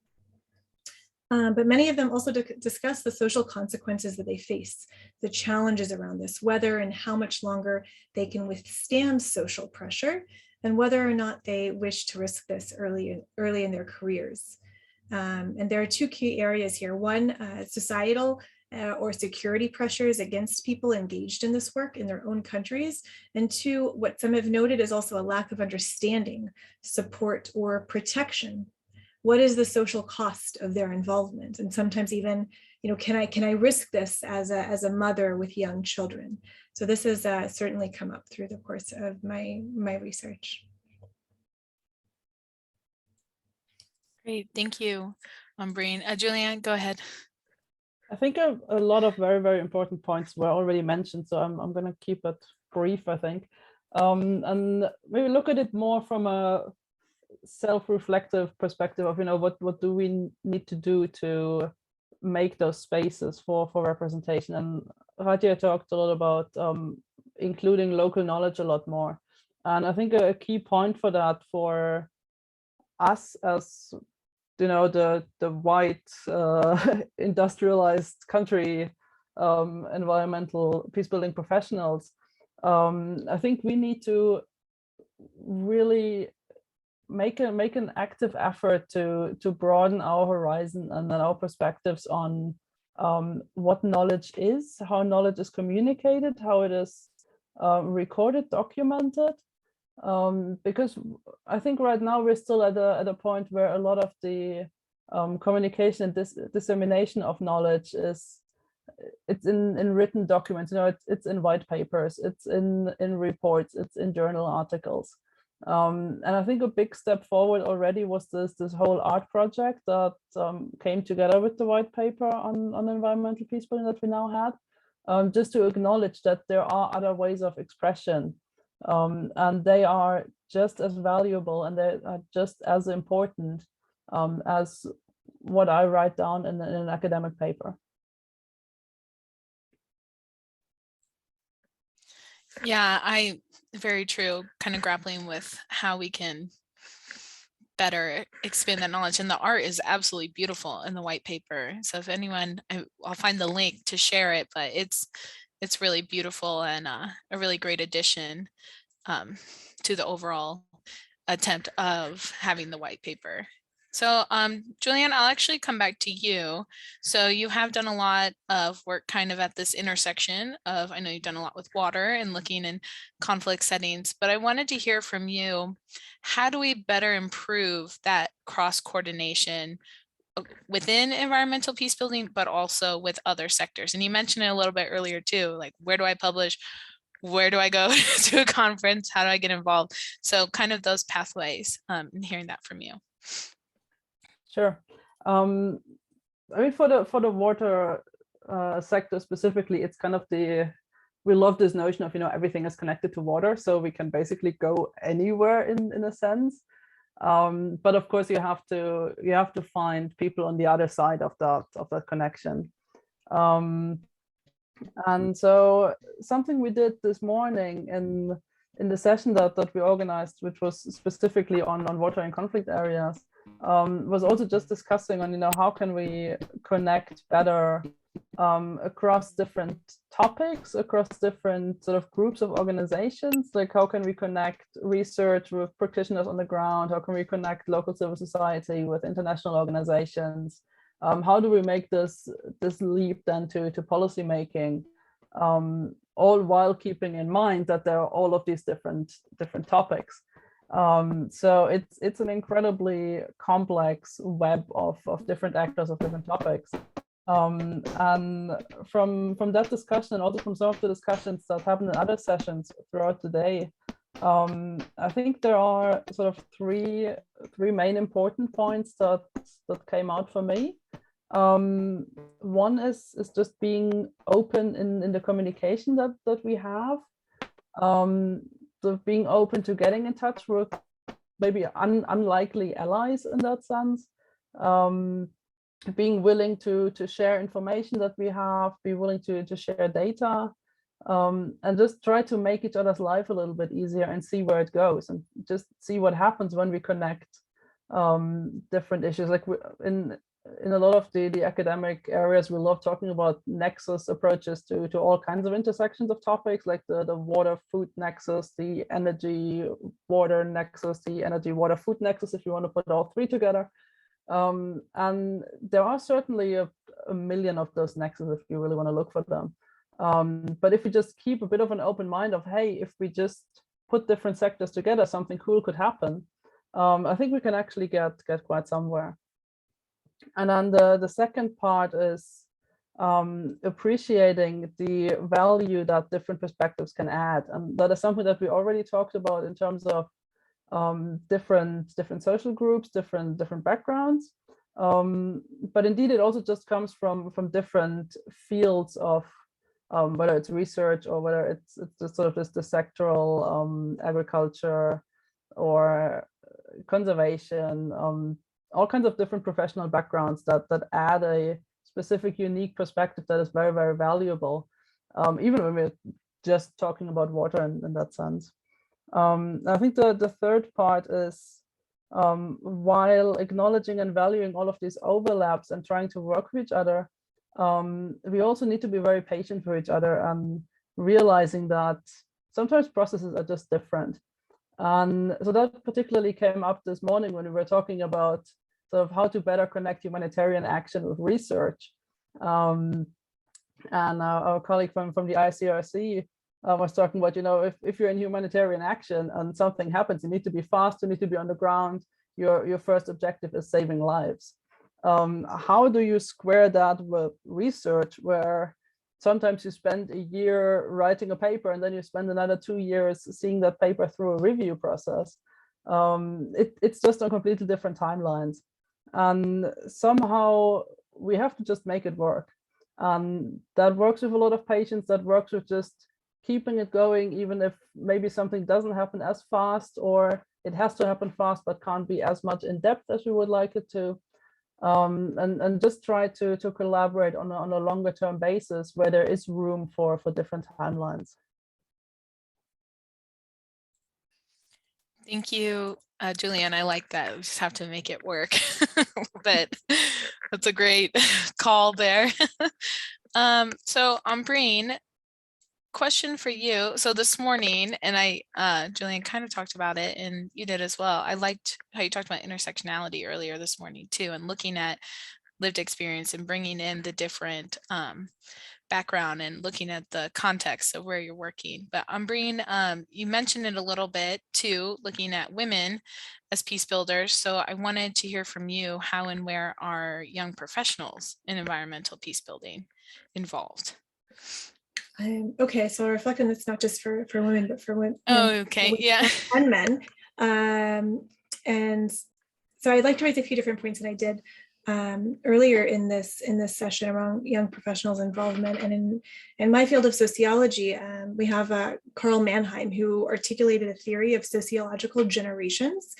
But many of them also discuss the social consequences that they face, the challenges around this, whether and how much longer they can withstand social pressure, and whether or not they wish to risk this early in their careers. And there are two key areas here. One, societal or security pressures against people engaged in this work in their own countries. And two, what some have noted is also a lack of understanding, support, or protection. What is the social cost of their involvement? And sometimes even, can I risk this as a mother with young children? So this has certainly come up through the course of my research. Great, thank you, Ambreen. Julianne, go ahead. I think a lot of very, very important points were already mentioned, so I'm going to keep it brief, I think. And maybe look at it more from a self-reflective perspective of, what do we need to do to make those spaces for representation. And Radia talked a lot about including local knowledge a lot more. And I think a key point for that, for us as, you know, the white industrialized country environmental peacebuilding professionals, I think we need to really make an active effort to broaden our horizon and our perspectives on what knowledge is, how knowledge is communicated, how it is recorded, documented. Because I think right now we're still at a point where a lot of the communication and dissemination of knowledge it's in written documents, you know, it's in white papers, it's in reports, it's in journal articles. And I think a big step forward already was this whole art project that came together with the white paper on environmental peacebuilding that we now had, just to acknowledge that there are other ways of expression, and they are just as valuable and they are just as important as what I write down in an academic paper. Yeah, very true, kind of grappling with how we can better expand that knowledge. And the art is absolutely beautiful in the white paper. So if anyone, I'll find the link to share it, but it's really beautiful and a really great addition to the overall attempt of having the white paper. So Julianne, I'll actually come back to you. So you have done a lot of work kind of at this intersection of, I know you've done a lot with water and looking in conflict settings, but I wanted to hear from you, how do we better improve that cross coordination within environmental peace building, but also with other sectors? And you mentioned it a little bit earlier too, like where do I publish? Where do I go to a conference? How do I get involved? So kind of those pathways, and hearing that from you. Sure. I mean, for the water sector specifically, it's kind of we love this notion of, you know, everything is connected to water, so we can basically go anywhere in a sense. But of course, you have to find people on the other side of that connection. And so something we did this morning in the session that we organized, which was specifically on water in conflict areas, was also just discussing on, you know, how can we connect better across different topics, across different sort of groups of organizations. Like, how can we connect research with practitioners on the ground? How can we connect local civil society with international organizations? How do we make this leap then to policy making, all while keeping in mind that there are all of these different topics. So it's an incredibly complex web of different actors of different topics. And from that discussion, and also from some of the discussions that happened in other sessions throughout the day, I think there are sort of three main important points that came out for me. One is just being open in the communication that we have, so being open to getting in touch with maybe unlikely allies in that sense, being willing to share information that we have, be willing to share data, and just try to make each other's life a little bit easier and see where it goes, and just see what happens when we connect different issues. Like in a lot of the academic areas, we love talking about nexus approaches to all kinds of intersections of topics, like the water food nexus, the energy water nexus, the energy water food nexus, if you want to put all three together. And there are certainly a million of those nexuses if you really want to look for them. But if we just keep a bit of an open mind of, hey, if we just put different sectors together, something cool could happen. I think we can actually get quite somewhere. And then the second part is appreciating the value that different perspectives can add. And that is something that we already talked about in terms of different social groups, different backgrounds. But indeed, it also just comes from different fields of whether it's research or whether it's just sort of the sectoral agriculture or conservation, all kinds of different professional backgrounds that add a specific, unique perspective that is very, very valuable, even when we're just talking about water in that sense. I think the third part is, while acknowledging and valuing all of these overlaps and trying to work with each other, we also need to be very patient for each other and realizing that sometimes processes are just different. And so that particularly came up this morning when we were talking about sort of how to better connect humanitarian action with research. And our colleague from the ICRC was talking about, you know, if you're in humanitarian action and something happens, you need to be fast, you need to be on the ground. Your first objective is saving lives. How do you square that with research, where sometimes you spend a year writing a paper and then you spend another 2 years seeing that paper through a review process? It's just on completely different timelines. And somehow we have to just make it work. That works with a lot of patience, that works with just keeping it going, even if maybe something doesn't happen as fast, or it has to happen fast but can't be as much in depth as we would like it to. And just try to collaborate on a longer term basis where there is room for different timelines. Thank you, Julianne. I like that. We just have to make it work. But that's a great call there. So Ambreen, question for you. So this morning, and Julianne kind of talked about it, and you did as well. I liked how you talked about intersectionality earlier this morning too, and looking at lived experience and bringing in the different background and looking at the context of where you're working. But Ambreen, you mentioned it a little bit too, looking at women as peace builders. So I wanted to hear from you, how and where are young professionals in environmental peace building involved? Okay, so I'll reflect on this not just for women, but for women. Oh, okay, yeah. And men. And so I'd like to raise a few different points that I did earlier in this session around young professionals' involvement. And in my field of sociology, we have Carl Mannheim, who articulated a theory of sociological generations,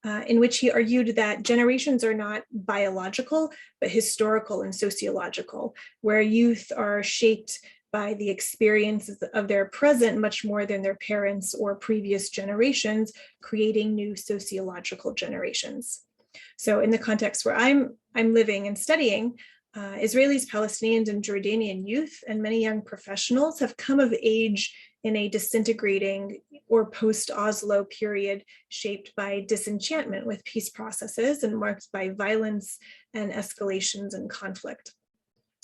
in which he argued that generations are not biological, but historical and sociological, where youth are shaped by the experiences of their present much more than their parents or previous generations, creating new sociological generations. So in the context where I'm living and studying, Israelis, Palestinians, and Jordanian youth and many young professionals have come of age in a disintegrating or post-Oslo period shaped by disenchantment with peace processes and marked by violence and escalations and conflict.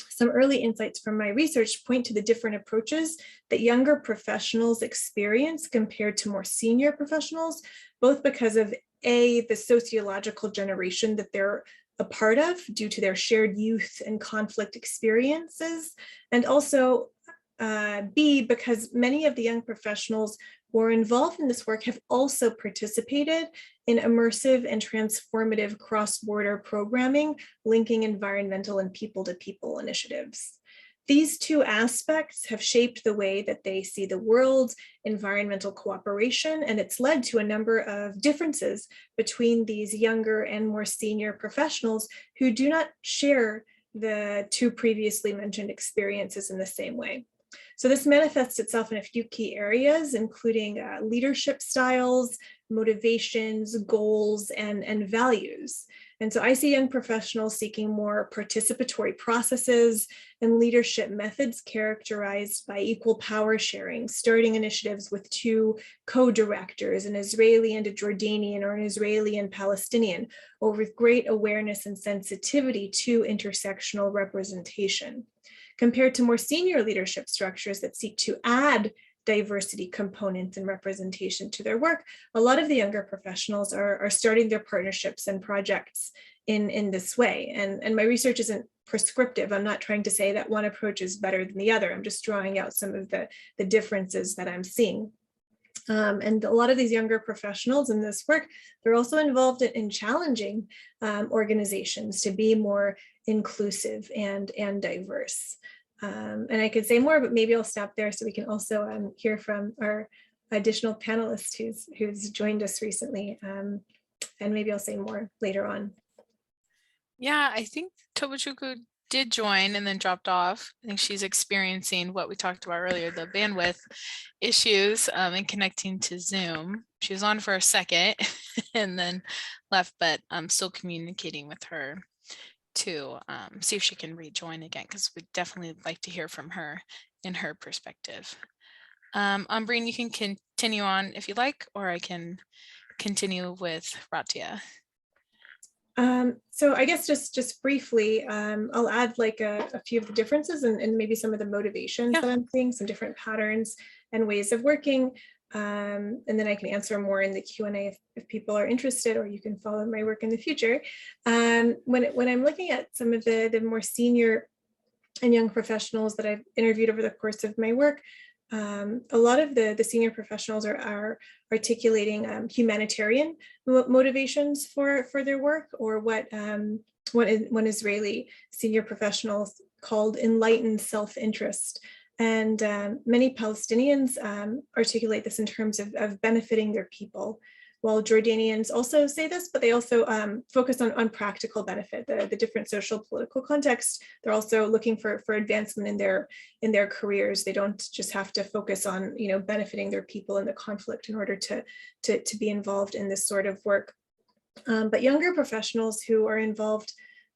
Some early insights from my research point to the different approaches that younger professionals experience compared to more senior professionals, both because of A, the sociological generation that they're a part of due to their shared youth and conflict experiences, and also B, because many of the young professionals who are involved in this work have also participated in immersive and transformative cross-border programming, linking environmental and people-to-people initiatives. These two aspects have shaped the way that they see the world, environmental cooperation, and it's led to a number of differences between these younger and more senior professionals who do not share the two previously mentioned experiences in the same way. So this manifests itself in a few key areas, including leadership styles, motivations, goals, and values. And so I see young professionals seeking more participatory processes and leadership methods characterized by equal power sharing, starting initiatives with two co-directors, an Israeli and a Jordanian, or an Israeli and Palestinian, or with great awareness and sensitivity to intersectional representation. Compared to more senior leadership structures that seek to add diversity components and representation to their work, a lot of the younger professionals are starting their partnerships and projects in this way. And my research isn't prescriptive. I'm not trying to say that one approach is better than the other. I'm just drawing out some of the differences that I'm seeing. And a lot of these younger professionals in this work, they're also involved in challenging organizations to be more inclusive and diverse. And I could say more, but maybe I'll stop there so we can also hear from our additional panelist who's joined us recently. And maybe I'll say more later on. Yeah, I think Tobuchukwu did join and then dropped off. I think she's experiencing what we talked about earlier, the bandwidth issues and connecting to Zoom. She was on for a second and then left, but I'm still communicating with her to see if she can rejoin again, because we'd definitely like to hear from her in her perspective. Umbreen, you can continue on if you like, or I can continue with Ratia. So I guess just briefly, I'll add like a few of the differences and maybe some of the motivations that I'm seeing, some different patterns and ways of working. And then I can answer more in the Q&A if people are interested, or you can follow my work in the future. When I'm looking at some of the more senior and young professionals that I've interviewed over the course of my work, a lot of the senior professionals are articulating humanitarian motivations for their work, or what one Israeli senior professionals called enlightened self-interest. And many Palestinians articulate this in terms of benefiting their people, while Jordanians also say this, but they also focus on practical benefit, the different social political contexts. They're also looking for advancement in their careers. They don't just have to focus on, you know, benefiting their people in the conflict in order to be involved in this sort of work. But younger professionals who are involved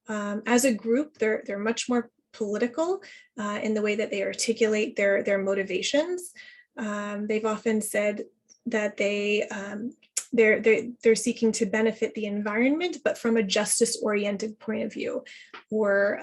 as a group, they're much more political in the way that they articulate their motivations. They've often said that they're seeking to benefit the environment, but from a justice-oriented point of view. Or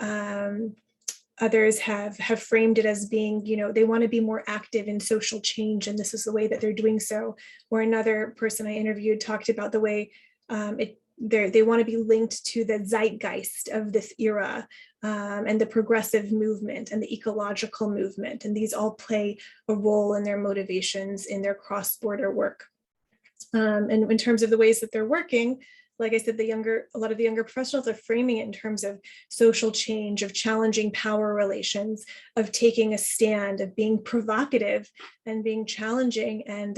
others have framed it as being, you know, they want to be more active in social change, and this is the way that they're doing so. Or another person I interviewed talked about the way they want to be linked to the zeitgeist of this era, and the progressive movement and the ecological movement. And these all play a role in their motivations in their cross-border work. And in terms of the ways that they're working, like I said, a lot of the younger professionals are framing it in terms of social change, of challenging power relations, of taking a stand, of being provocative and being challenging. And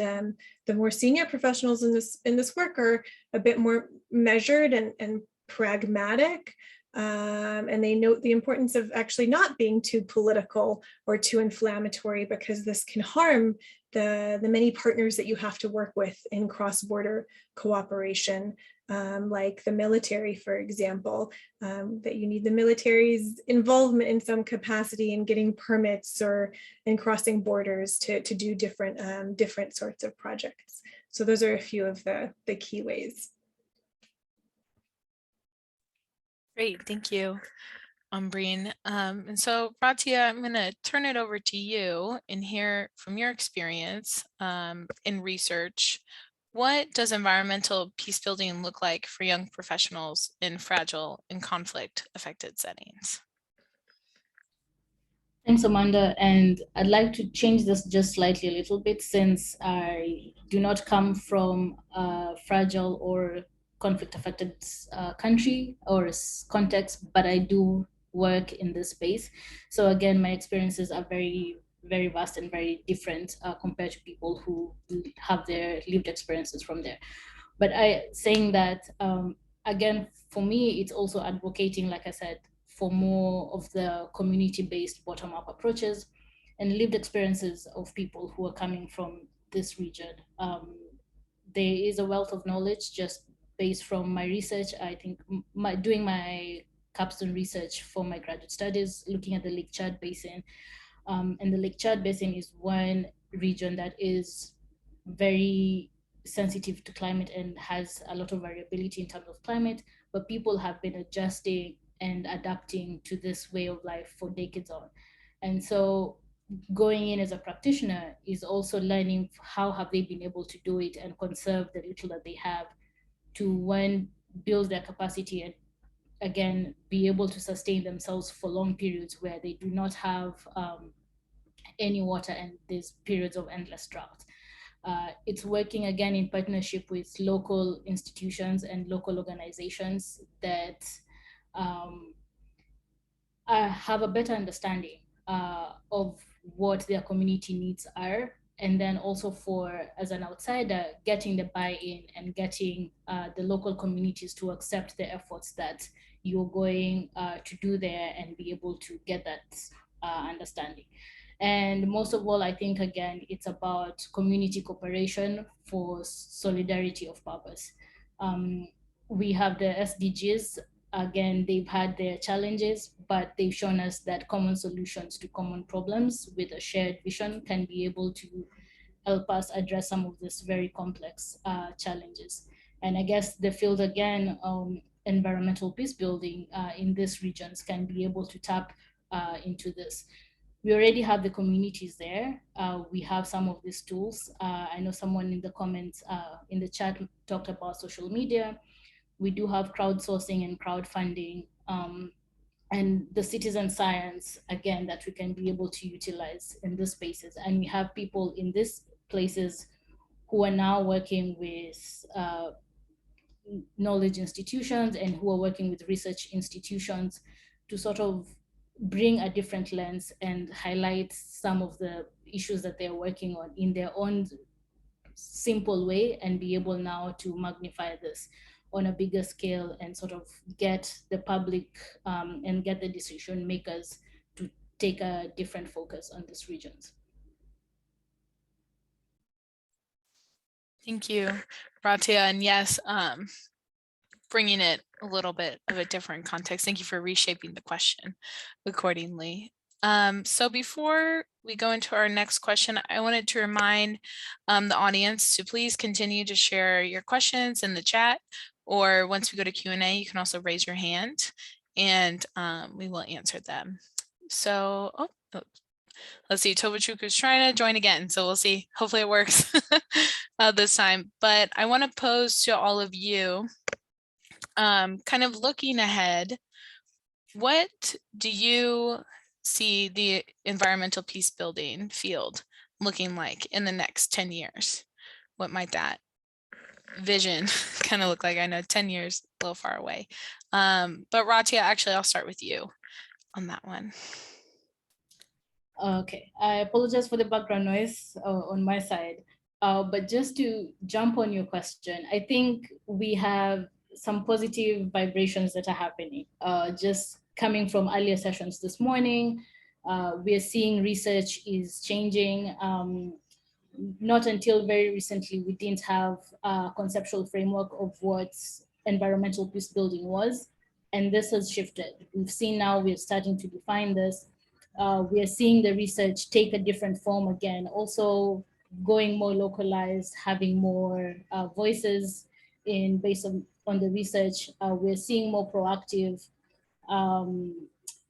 the more senior professionals in this work are a bit more measured and pragmatic. And they note the importance of actually not being too political or too inflammatory, because this can harm the many partners that you have to work with in cross-border cooperation, like the military, for example, that you need the military's involvement in some capacity in getting permits or in crossing borders to do different sorts of projects. So those are a few of the key ways. Great, thank you, Umbreen. And so Ratia, I'm going to turn it over to you and hear from your experience in research. What does environmental peace building look like for young professionals in fragile and conflict affected settings? Thanks, Amanda. And I'd like to change this just slightly a little bit, since I do not come from a fragile or conflict affected country or context, but I do work in this space. So again, my experiences are very, very vast and very different compared to people who have their lived experiences from there. But saying that, again, for me, it's also advocating, like I said, for more of the community-based bottom-up approaches and lived experiences of people who are coming from this region. There is a wealth of knowledge just based from my research. I think doing my capstone research for my graduate studies, looking at the Lake Chad Basin. And the Lake Chad Basin is one region that is very sensitive to climate and has a lot of variability in terms of climate, but people have been adjusting and adapting to this way of life for decades on. And so going in as a practitioner is also learning how have they been able to do it and conserve the little that they have to, one, build their capacity and again be able to sustain themselves for long periods where they do not have any water and there's periods of endless drought. It's working again in partnership with local institutions and local organizations that have a better understanding of what their community needs are and then also for, as an outsider, getting the buy-in and getting the local communities to accept the efforts that you're going to do there and be able to get that understanding. And most of all, I think, again, it's about community cooperation for solidarity of purpose. We have the SDGs. Again, they've had their challenges, but they've shown us that common solutions to common problems with a shared vision can be able to help us address some of these very complex challenges. And I guess the field, again, environmental peace building in these regions can be able to tap into this. We already have the communities there. We have some of these tools. I know someone in the comments in the chat talked about social media. We do have crowdsourcing and crowdfunding, and the citizen science, again, that we can be able to utilize in these spaces. And we have people in these places who are now working with knowledge institutions and who are working with research institutions to sort of bring a different lens and highlight some of the issues that they're working on in their own simple way, and be able now to magnify this on a bigger scale and sort of get the public and get the decision makers to take a different focus on these regions. Thank you, Ratia. And yes, bringing it a little bit of a different context. Thank you for reshaping the question accordingly. So before we go into our next question, I wanted to remind the audience to please continue to share your questions in the chat, or once we go to Q&A, you can also raise your hand and we will answer them. So, let's see, Tobachuku is trying to join again, so we'll see. Hopefully it works this time. But I want to pose to all of you, kind of looking ahead, what do you see the environmental peace building field looking like in the next 10 years? What might that vision kind of look like? I know 10 years a little far away. But Ratia, actually, I'll start with you on that one. Okay, I apologize for the background noise on my side, but just to jump on your question, I think we have some positive vibrations that are happening. Just coming from earlier sessions this morning, we are seeing research is changing. Not until very recently, we didn't have a conceptual framework of what environmental peace building was, and this has shifted. We've seen now we're starting to define this. We are seeing the research take a different form again, also going more localized, having more voices in based on the research. We're seeing more proactive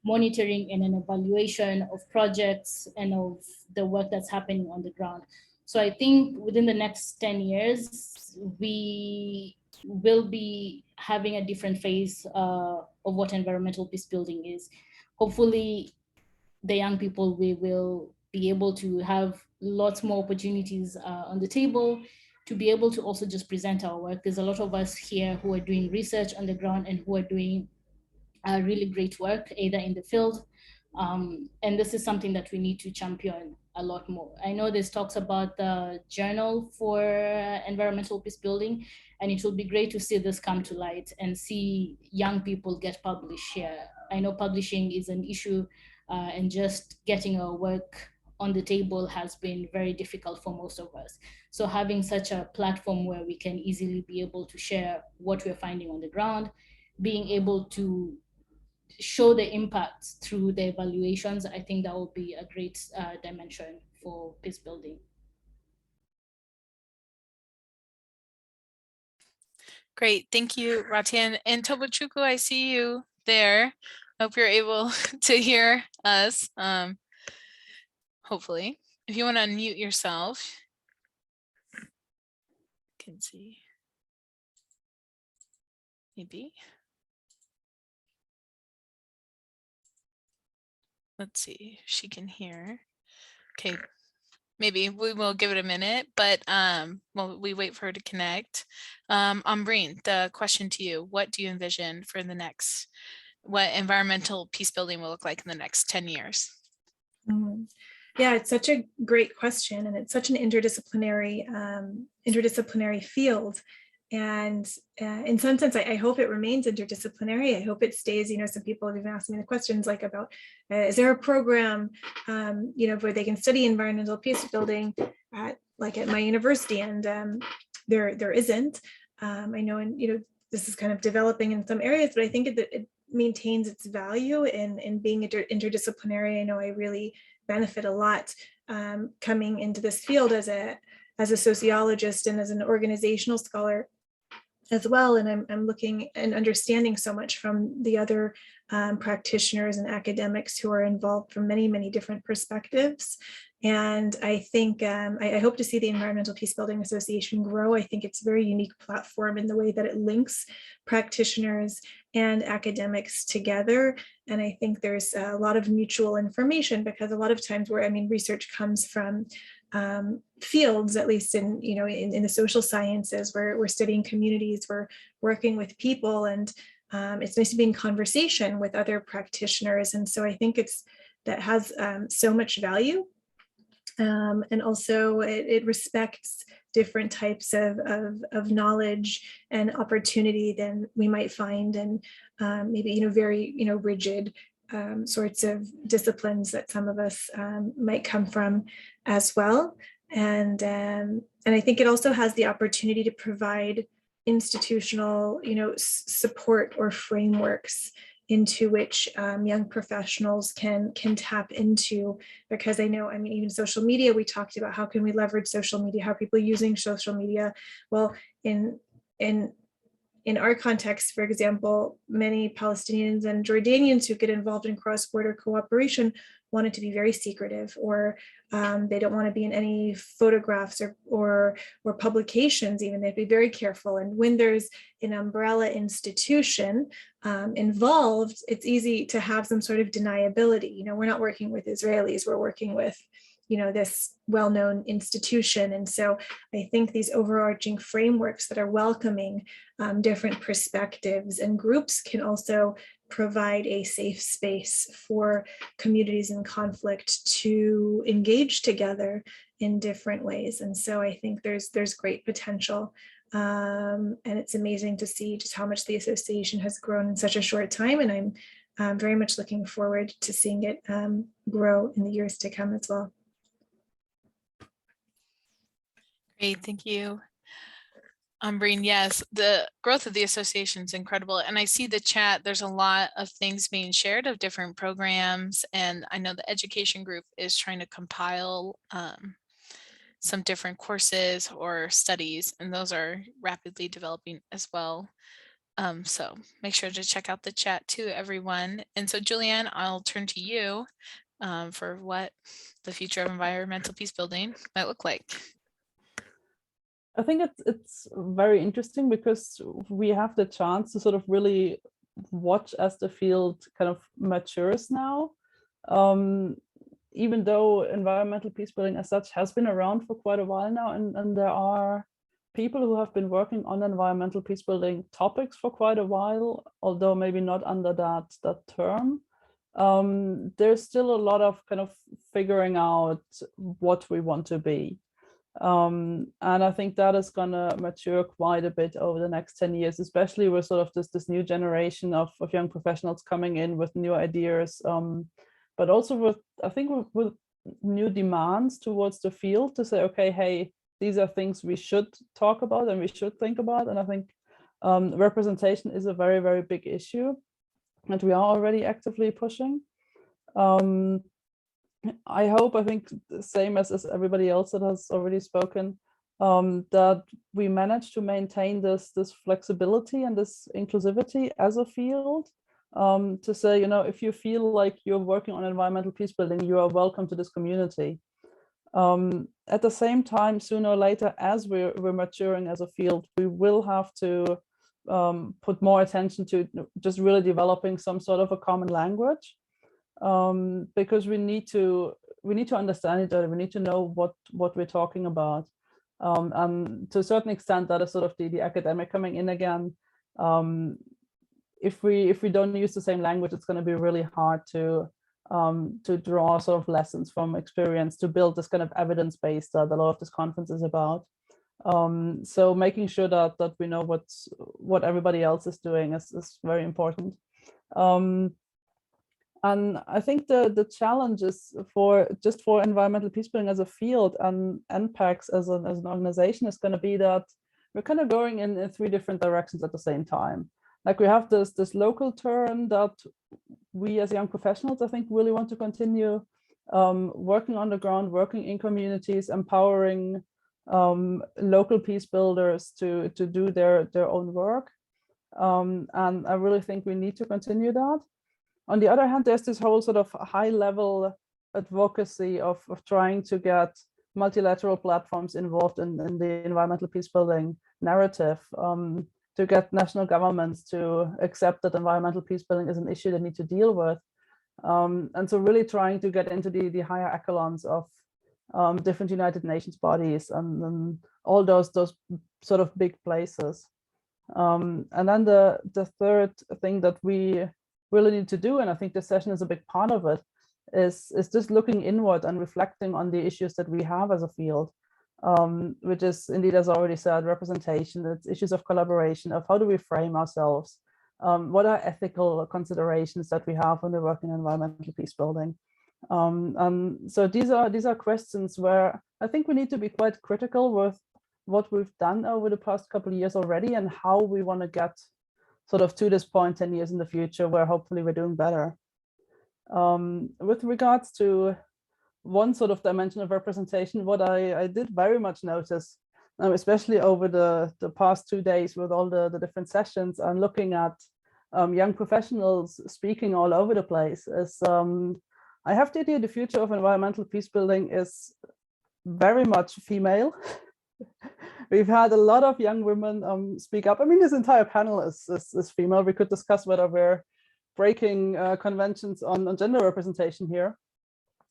monitoring and an evaluation of projects and of the work that's happening on the ground. So I think within the next 10 years, we will be having a different phase of what environmental peace building is. Hopefully, the young people, we will be able to have lots more opportunities on the table to be able to also just present our work. There's a lot of us here who are doing research on the ground and who are doing really great work, either in the field. And this is something that we need to champion a lot more. I know there's talks about the journal for environmental peace building, and it will be great to see this come to light and see young people get published here. I know publishing is an issue, and just getting our work on the table has been very difficult for most of us. So having such a platform where we can easily be able to share what we're finding on the ground, being able to show the impact through the evaluations, I think that will be a great dimension for peace building. Great, thank you, Ratian. And Tobachuku, I see you there. Hope you're able to hear us, hopefully. If you want to unmute yourself, you can see. Maybe. Let's see if she can hear. Okay, maybe we will give it a minute, but while we wait for her to connect. Ambreen, the question to you, what do you envision for the next, what environmental peace building will look like in the next 10 years? Yeah, it's such a great question, and it's such an interdisciplinary field. And in some sense, I hope it remains interdisciplinary. I hope it stays, some people have even asked me the questions like about, is there a program, where they can study environmental peace building at my university? And there isn't. I know, and this is kind of developing in some areas, but I think that it maintains its value in being interdisciplinary. I know I really benefit a lot coming into this field as a sociologist and as an organizational scholar as well. And I'm looking and understanding so much from the other practitioners and academics who are involved from many, many different perspectives. And I think I hope to see the Environmental Peacebuilding Association grow. I think it's a very unique platform in the way that it links practitioners and academics together. And I think there's a lot of mutual information, because a lot of times research comes from fields, at least in the social sciences, where we're studying communities, we're working with people, and it's nice to be in conversation with other practitioners. And so I think that has so much value. And also it respects different types of knowledge and opportunity than we might find in maybe very rigid sorts of disciplines that some of us might come from as well. And I think it also has the opportunity to provide institutional support or frameworks into which young professionals can tap into, because I know, even social media, we talked about how can we leverage social media, how people are using social media. Well, in our context, for example, many Palestinians and Jordanians who get involved in cross-border cooperation want it to be very secretive, or they don't want to be in any photographs or publications. Even they'd be very careful. And when there's an umbrella institution involved, it's easy to have some sort of deniability. We're not working with Israelis, we're working with this well-known institution. And so I think these overarching frameworks that are welcoming different perspectives and groups can also provide a safe space for communities in conflict to engage together in different ways. And so I think there's great potential. And it's amazing to see just how much the association has grown in such a short time. And I'm very much looking forward to seeing it grow in the years to come as well. Great, thank you. Breen, yes, the growth of the association is incredible. And I see the chat, there's a lot of things being shared of different programs. And I know the education group is trying to compile some different courses or studies, and those are rapidly developing as well. So make sure to check out the chat too, everyone. And so Julianne, I'll turn to you for what the future of environmental peace building might look like. I think it's very interesting because we have the chance to sort of really watch as the field kind of matures now. Even though environmental peace building as such has been around for quite a while now, and there are people who have been working on environmental peace building topics for quite a while, although maybe not under that term. There's still a lot of kind of figuring out what we want to be. And I think that is going to mature quite a bit over the next 10 years, especially with sort of this new generation of young professionals coming in with new ideas, but also with, I think, with new demands towards the field to say, okay, hey, these are things we should talk about and we should think about. And I think representation is a very, very big issue that we are already actively pushing. I think the same as everybody else that has already spoken, that we manage to maintain this flexibility and this inclusivity as a field, to say, if you feel like you're working on environmental peace building, you are welcome to this community. At the same time, sooner or later, as we're maturing as a field, we will have to put more attention to just really developing some sort of a common language. Because we need to understand each other. We need to know what we're talking about, and to a certain extent, that is sort of the academic coming in again. If we don't use the same language, it's going to be really hard to to draw sort of lessons from experience to build this kind of evidence base that a lot of this conference is about. So making sure that we know what everybody else is doing is very important. And I think the challenge is for environmental peacebuilding as a field and NPACs as an organization is going to be that we're kind of going in 3 different directions at the same time. Like we have this local turn that we as young professionals, I think, really want to continue working on the ground, working in communities, empowering local peace builders to do their own work. And I really think we need to continue that. On the other hand, there's this whole sort of high level advocacy of trying to get multilateral platforms involved in the environmental peacebuilding narrative, to get national governments to accept that environmental peacebuilding is an issue they need to deal with. And so really trying to get into the higher echelons of different United Nations bodies and all those sort of big places. And then the third thing that we really need to do, and I think this session is a big part of it, is just looking inward and reflecting on the issues that we have as a field, which is indeed, as I already said, representation. It's issues of collaboration, of how do we frame ourselves, what are ethical considerations that we have when we work in environmental peacebuilding. And so these are questions where I think we need to be quite critical with what we've done over the past couple of years already and how we want to get sort of to this point 10 years in the future where hopefully we're doing better. With regards to one sort of dimension of representation, what I did very much notice, especially over the past 2 days with all the different sessions and looking at young professionals speaking all over the place, is I have the idea the future of environmental peacebuilding is very much female. We've had a lot of young women speak up. I mean, this entire panel is female. We could discuss whether we're breaking conventions on gender representation here.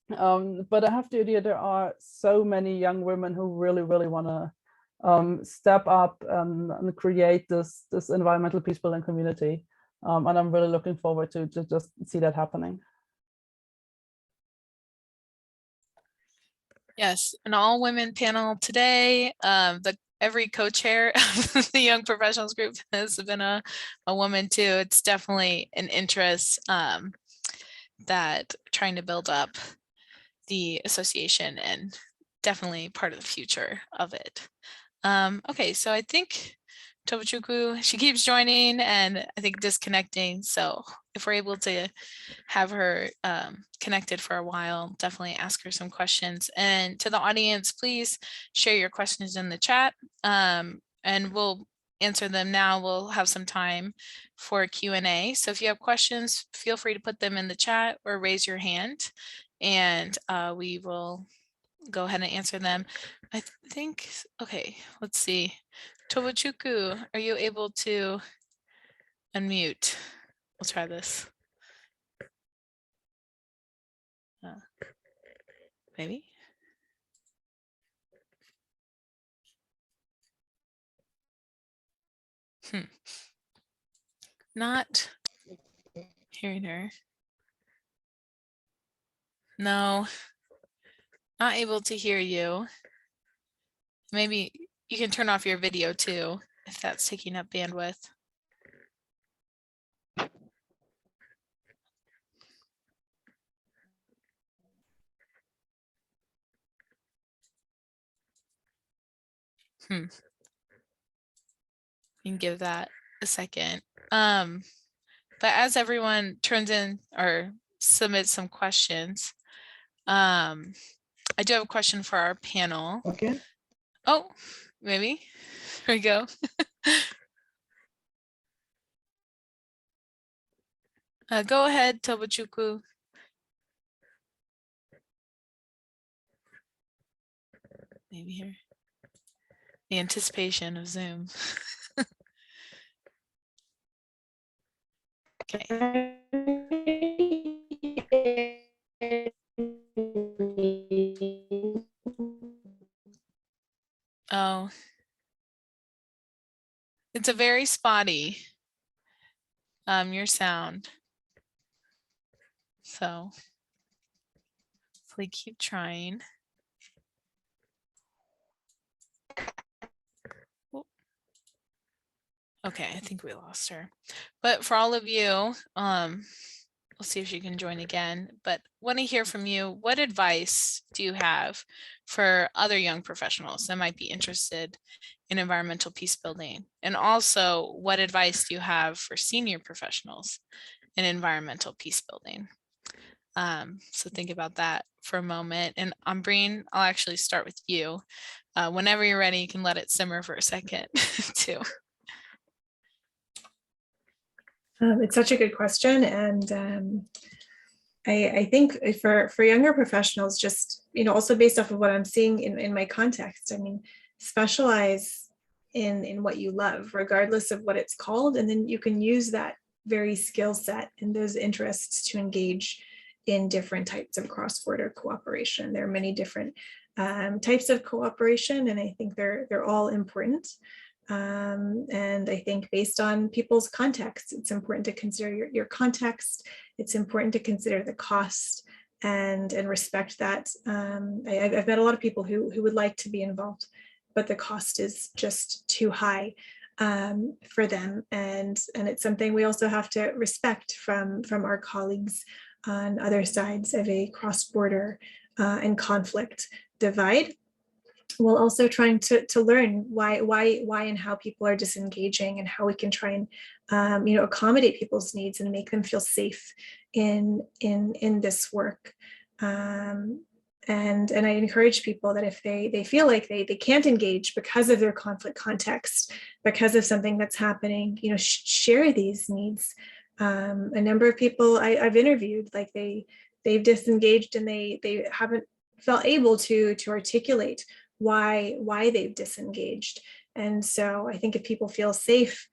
But I have the idea there are so many young women who really, really want to step up and create this environmental peacebuilding community. And I'm really looking forward to just see that happening. Yes, an all-women panel today. Every co-chair of the Young Professionals Group has been a woman too. It's definitely an interest that trying to build up the association and definitely part of the future of it. Okay, so I think Tobuchukwu, she keeps joining and I think disconnecting. So if we're able to have her connected for a while, definitely ask her some questions. And to the audience, please share your questions in the chat and we'll answer them now. We'll have some time for Q&A. So if you have questions, feel free to put them in the chat or raise your hand and we will go ahead and answer them. I think, okay, let's see. Tobuchukwu, are you able to unmute? We'll try this. Maybe. Not hearing her. No, not able to hear you. Maybe you can turn off your video too, if that's taking up bandwidth. You can give that a second. But as everyone turns in or submits some questions, I do have a question for our panel. Okay. Oh, maybe. Here we go. Go ahead, Tobuchukwu. Maybe here. The anticipation of Zoom. Okay. Oh, it's a very spotty, your sound. So definitely keep trying. Okay, I think we lost her. But for all of you, we'll see if she can join again. But want to hear from you. What advice do you have for other young professionals that might be interested in environmental peace building? And also, what advice do you have for senior professionals in environmental peace building? So think about that for a moment. And Ambreen, I'll actually start with you. Whenever you're ready, you can let it simmer for a second too. It's such a good question. And I think for younger professionals, just, also based off of what I'm seeing in my context, I mean, specialize in what you love, regardless of what it's called. And then you can use that very skill set and those interests to engage in different types of cross-border cooperation. There are many different types of cooperation, and I think they're all important. And I think based on people's context, it's important to consider your context. It's important to consider the cost and respect that. I've met a lot of people who would like to be involved, but the cost is just too high for them. And it's something we also have to respect from our colleagues on other sides of a cross-border and conflict divide, while also trying to learn why and how people are disengaging, and how we can try and accommodate people's needs and make them feel safe in this work. And I encourage people that if they feel like they can't engage because of their conflict context, because of something that's happening, share these needs. A number of people I've interviewed, like they've disengaged and they haven't felt able to articulate why they've disengaged. And so I think if people feel safe,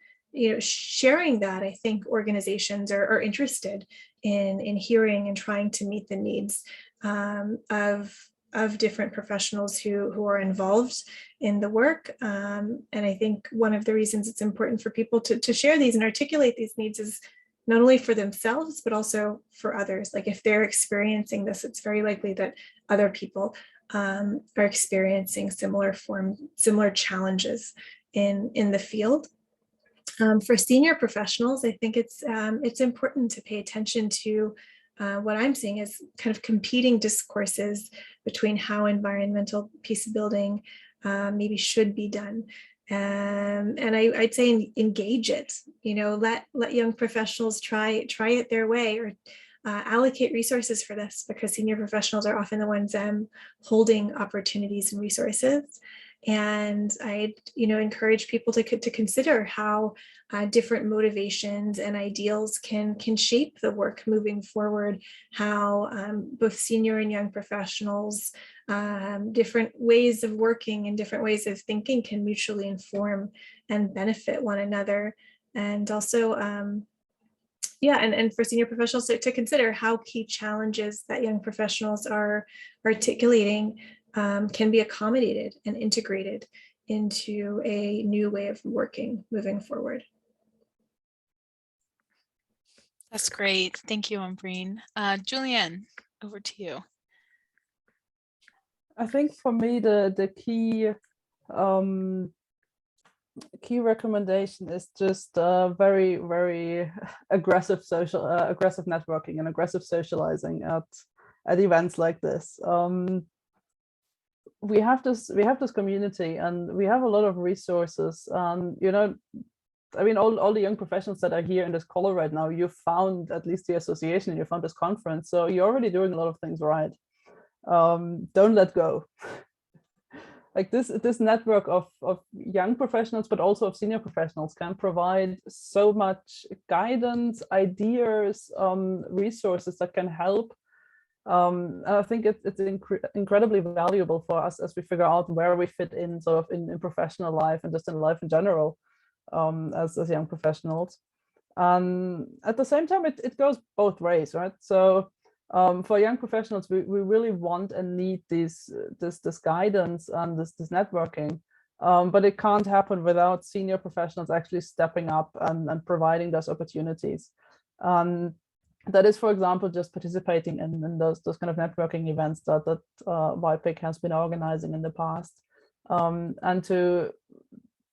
sharing that, I think organizations are interested in hearing and trying to meet the needs of different professionals who are involved in the work. And I think one of the reasons it's important for people to share these and articulate these needs is not only for themselves, but also for others. Like if they're experiencing this, it's very likely that other people are experiencing similar challenges in the field. For senior professionals, I think it's important to pay attention to what I'm seeing as kind of competing discourses between how environmental peace building maybe should be done. And I'd say engage it, let young professionals try it their way, or allocate resources for this, because senior professionals are often the ones holding opportunities and resources. And I'd encourage people to consider how different motivations and ideals can shape the work moving forward, how both senior and young professionals, different ways of working and different ways of thinking can mutually inform and benefit one another. And also, and for senior professionals to consider how key challenges that young professionals are articulating can be accommodated and integrated into a new way of working moving forward. That's great. Thank you, Ambreen. Julianne, over to you. I think for me, the key recommendation is just very, very aggressive networking and aggressive socializing at events like this. We have this community, and we have a lot of resources. I mean, all the young professionals that are here in this call right now, you found at least the association and you found this conference, so you're already doing a lot of things right. Don't let go. Like this network of young professionals, but also of senior professionals, can provide so much guidance, ideas, resources that can help. And I think it's incredibly valuable for us as we figure out where we fit in sort of in professional life and just in life in general, as young professionals. At the same time, it goes both ways, right? So for young professionals, we really want and need this guidance and this networking, but it can't happen without senior professionals actually stepping up and providing those opportunities. that is, for example, just participating in those kind of networking events that YPIG has been organizing in the past, and to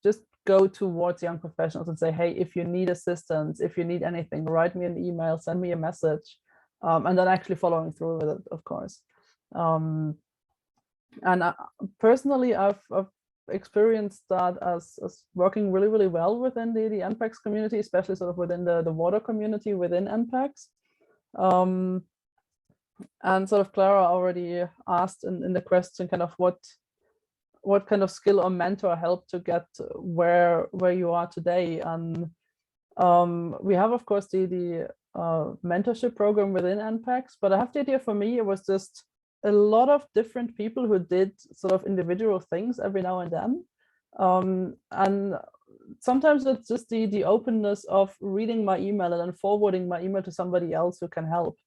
just go towards young professionals and say, hey, if you need assistance, if you need anything, write me an email, send me a message, and then actually following through with it, of course. And personally, I've experienced that as working really, really well within the NPACS community, especially sort of within the water community within NPACS. And sort of Clara already asked in the question kind of what kind of skill or mentor helped to get where you are today. And we have, of course, the mentorship program within NPACS, but I have the idea for me, it was just a lot of different people who did sort of individual things every now and then. And sometimes it's just the openness of reading my email and then forwarding my email to somebody else who can help.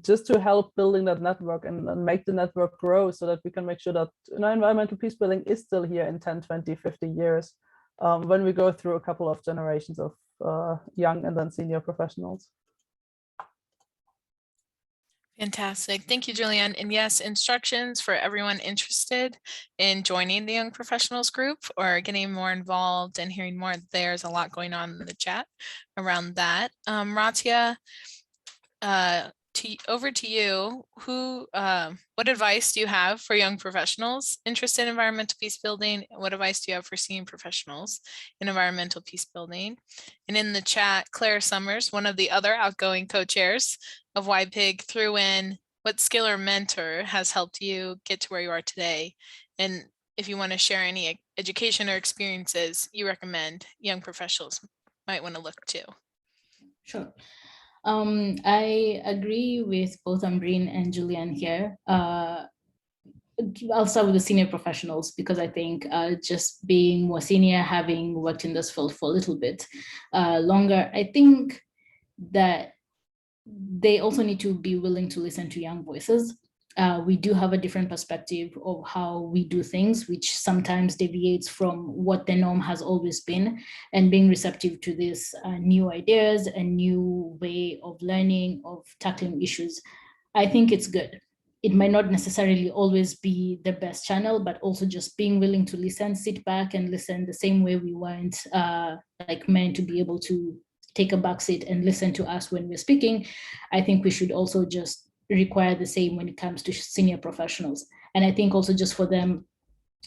Just to help building that network and make the network grow so that we can make sure that environmental peace building is still here in 10, 20, 50 years when we go through a couple of generations of young and then senior professionals. Fantastic. Thank you, Julianne. And yes, instructions for everyone interested in joining the Young Professionals group or getting more involved and hearing more. There's a lot going on in the chat around that. Ratia, over to you. What advice do you have for young professionals interested in environmental peace building? What advice do you have for senior professionals in environmental peace building? And in the chat, Claire Summers, one of the other outgoing co-chairs of YPIG, threw in what skill or mentor has helped you get to where you are today. And if you want to share any education or experiences you recommend young professionals might want to look to. Sure. I agree with both Ambreen and Julianne here. I'll start with the senior professionals because I think just being more senior, having worked in this field for a little bit longer, I think that they also need to be willing to listen to young voices. We do have a different perspective of how we do things, which sometimes deviates from what the norm has always been, and being receptive to these new ideas and new way of learning, of tackling issues. I think it's good. It might not necessarily always be the best channel, but also just being willing to listen, sit back and listen the same way we weren't like meant to be able to take a backseat and listen to us when we're speaking. I think we should also just require the same when it comes to senior professionals. And I think also just for them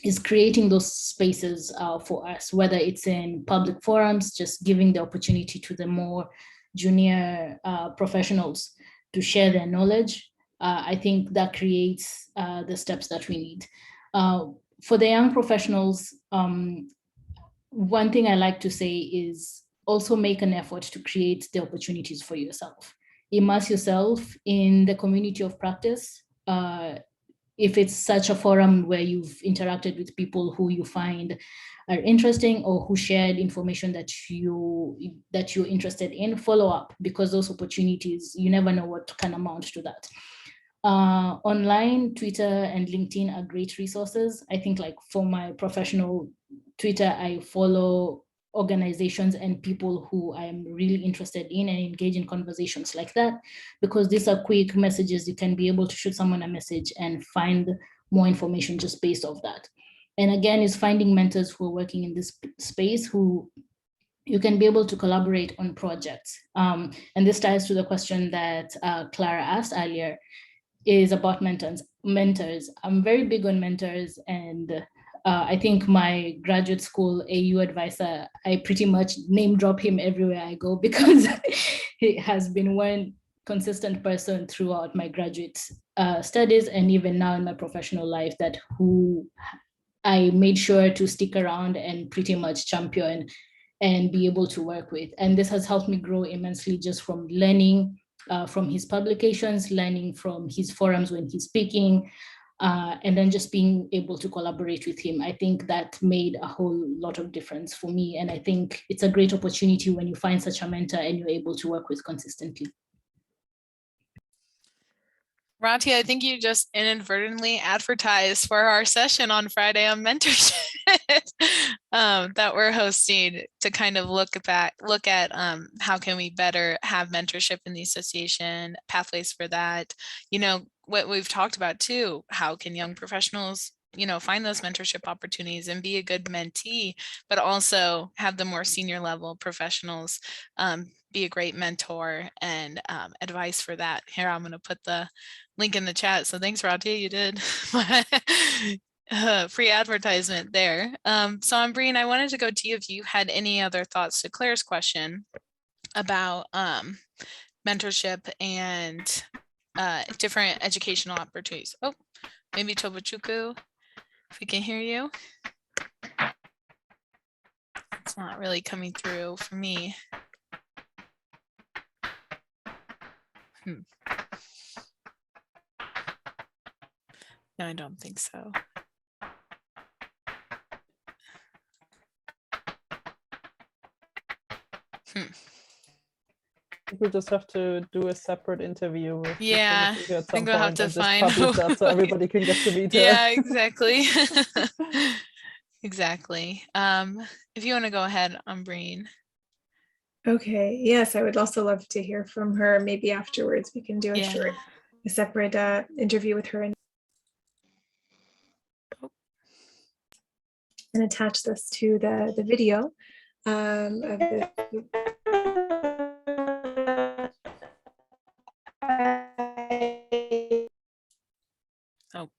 is creating those spaces for us, whether it's in public forums, just giving the opportunity to the more junior professionals to share their knowledge. I think that creates the steps that we need. For the young professionals, one thing I like to say is also make an effort to create the opportunities for yourself. Immerse yourself in the community of practice. If it's such a forum where you've interacted with people who you find are interesting or who shared information that you're interested in, follow up, because those opportunities, you never know what can amount to that. Online, Twitter and LinkedIn are great resources. I think like for my professional Twitter, I follow organizations and people who I'm really interested in and engage in conversations like that, because these are quick messages. You can be able to shoot someone a message and find more information just based off that. And again, is finding mentors who are working in this space who you can be able to collaborate on projects. And this ties to the question that Clara asked earlier, is about mentors. I'm very big on mentors, and I think my graduate school AU advisor, I pretty much name drop him everywhere I go because he has been one consistent person throughout my graduate studies and even now in my professional life, that who I made sure to stick around and pretty much champion and be able to work with. And this has helped me grow immensely just from learning from his publications, learning from his forums when he's speaking, and then just being able to collaborate with him. I think that made a whole lot of difference for me. And I think it's a great opportunity when you find such a mentor and you're able to work with consistently. Rati, I think you just inadvertently advertised for our session on Friday on mentorship that we're hosting to kind of look at how can we better have mentorship in the association, pathways for that. You know, what we've talked about too, how can young professionals, you know, find those mentorship opportunities and be a good mentee, but also have the more senior level professionals be a great mentor and advice for that. Here, I'm going to put the link in the chat. So thanks, Rati, you did free advertisement there. So Ambreen, I wanted to go to you if you had any other thoughts to Claire's question about mentorship and different educational opportunities. Oh, maybe Tobochuku, if we can hear you. It's not really coming through for me. No, I don't think so. We just have to do a separate interview with Yeah, Tobochuku at I think some we'll have point to and just find publish that so everybody can get to meet her. Yeah, exactly. Exactly. If you want to go ahead, Ambreen. Okay, yes, I would also love to hear from her. Maybe afterwards we can do a separate interview with her and attach this to the video of the Oh,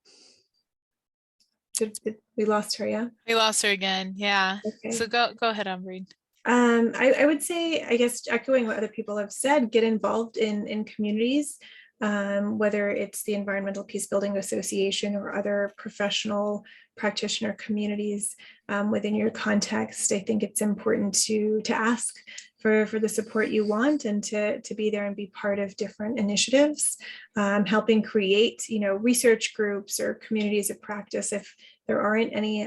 we lost her, yeah? we lost her again. Yeah. Okay. So go ahead, Ambreen. I would say, I guess, echoing what other people have said, get involved in communities, whether it's the Environmental Peacebuilding Association or other professional practitioner communities within your context. I think it's important to ask for the support you want and to be there and be part of different initiatives, helping create, you know, research groups or communities of practice if there aren't any.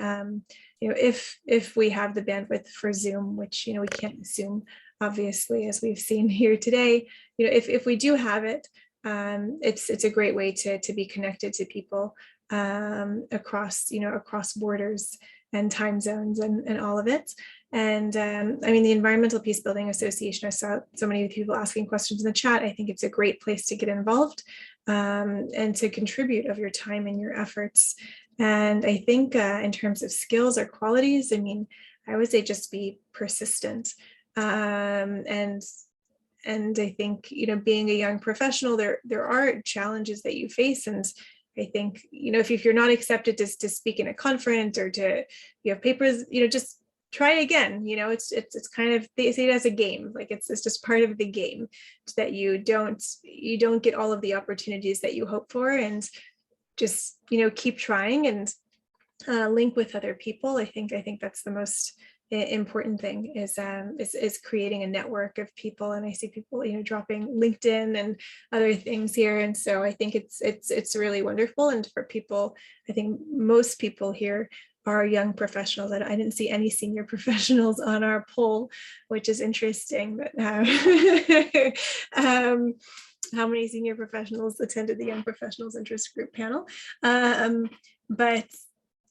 You know, if we have the bandwidth for Zoom, which, you know, we can't assume, obviously, as we've seen here today, you know, if we do have it, it's a great way to be connected to people across, you know, across borders and time zones and all of it. And I mean, the Environmental Peacebuilding Association, I saw so many people asking questions in the chat. I think it's a great place to get involved and to contribute of your time and your efforts. And I think in terms of skills or qualities, I mean, I would say just be persistent. And I think, you know, being a young professional, there are challenges that you face. And I think, you know, if you're not accepted to speak in a conference or to, you have papers, you know, just try again. You know, it's kind of, they say it as a game, like it's just part of the game, that you don't get all of the opportunities that you hope for, and just, you know, keep trying and link with other people. I think that's the most important thing is creating a network of people. And I see people, you know, dropping LinkedIn and other things here. And so I think it's really wonderful. And for people, I think most people here are young professionals. I didn't see any senior professionals on our poll, which is interesting. But how many senior professionals attended the Young Professionals Interest Group panel? But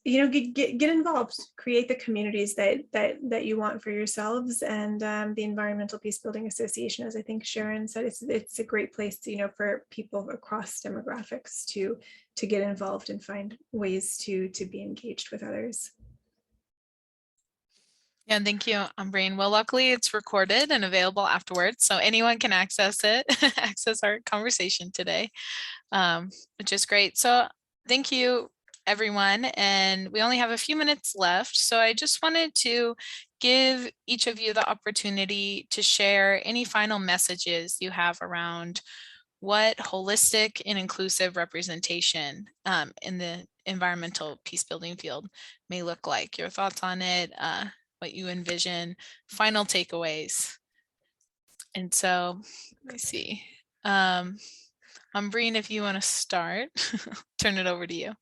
you know, get involved, create the communities that you want for yourselves. And the Environmental Peacebuilding Association, as I think Sharon said, it's a great place to, you know, for people across demographics to get involved and find ways to be engaged with others. Yeah, thank you, Ambreen. Well, luckily it's recorded and available afterwards, so anyone can access it, access our conversation today, which is great. So thank you, everyone. And we only have a few minutes left. So I just wanted to give each of you the opportunity to share any final messages you have around what holistic and inclusive representation in the environmental peacebuilding field may look like. Your thoughts on it, what you envision, final takeaways. And so let me see. Ambreen, if you want to start, turn it over to you.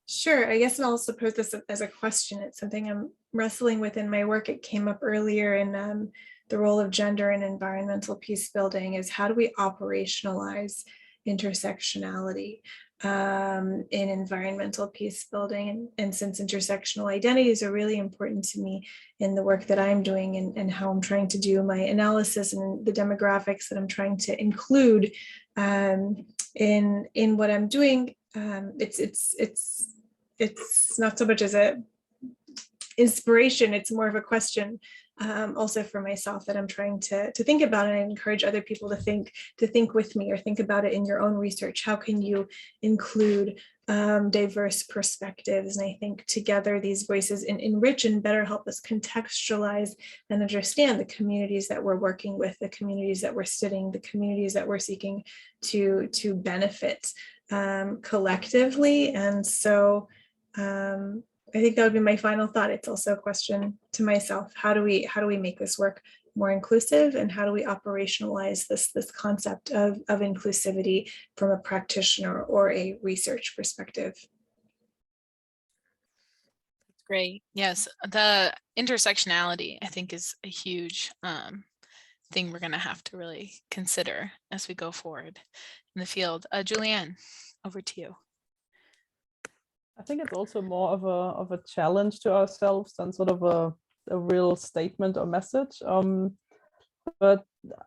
Sure, I guess I'll also pose this as a question. It's something I'm wrestling with in my work. It came up earlier in the role of gender in environmental peace building, is how do we operationalize intersectionality in environmental peace building. And since intersectional identities are really important to me in the work that I'm doing and how I'm trying to do my analysis and the demographics that I'm trying to include in what I'm doing, it's not so much as a inspiration, it's more of a question also for myself that I'm trying to think about, and I encourage other people to think with me or think about it in your own research. How can you include diverse perspectives? And I think together these voices enrich and better help us contextualize and understand the communities that we're working with, the communities that we're studying, the communities that we're seeking to benefit collectively. And so I think that would be my final thought. It's also a question to myself. How do we make this work more inclusive, and how do we operationalize this concept of inclusivity from a practitioner or a research perspective? That's great. Yes, the intersectionality, I think, is a huge thing we're going to have to really consider as we go forward in the field. Julianne, over to you. I think it's also more of a challenge to ourselves than sort of a real statement or message. But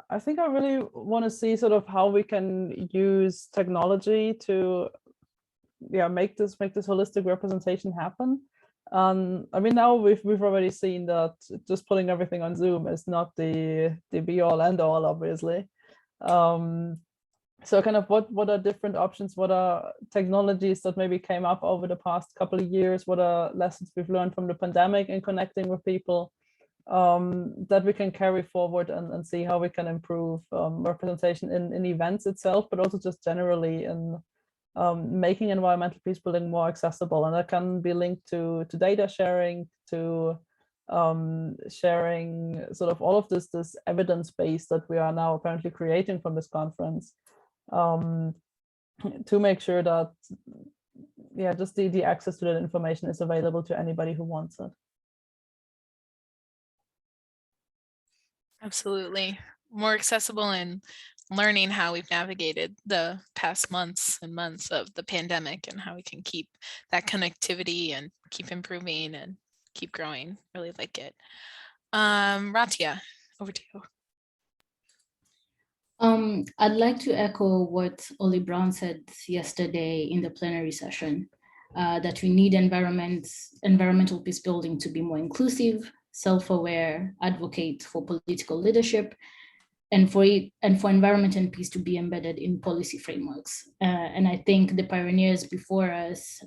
I think I really want to see sort of how we can use technology to make this holistic representation happen. I mean, now we've already seen that just putting everything on Zoom is not the be all end all, obviously. So kind of what are different options? What are technologies that maybe came up over the past couple of years? What are lessons we've learned from the pandemic and connecting with people that we can carry forward and see how we can improve representation in events itself, but also just generally in making environmental peace building more accessible. And that can be linked to data sharing, to sharing sort of all of this evidence base that we are now apparently creating from this conference, to make sure that just the access to that information is available to anybody who wants it. Absolutely. More accessible, and learning how we've navigated the past months and months of the pandemic and how we can keep that connectivity and keep improving and keep growing. Really like it. Ratia, over to you. I'd like to echo what Ollie Brown said yesterday in the plenary session, that we need environmental peace building to be more inclusive, self-aware, advocate for political leadership, and for environment and peace to be embedded in policy frameworks. And I think the pioneers before us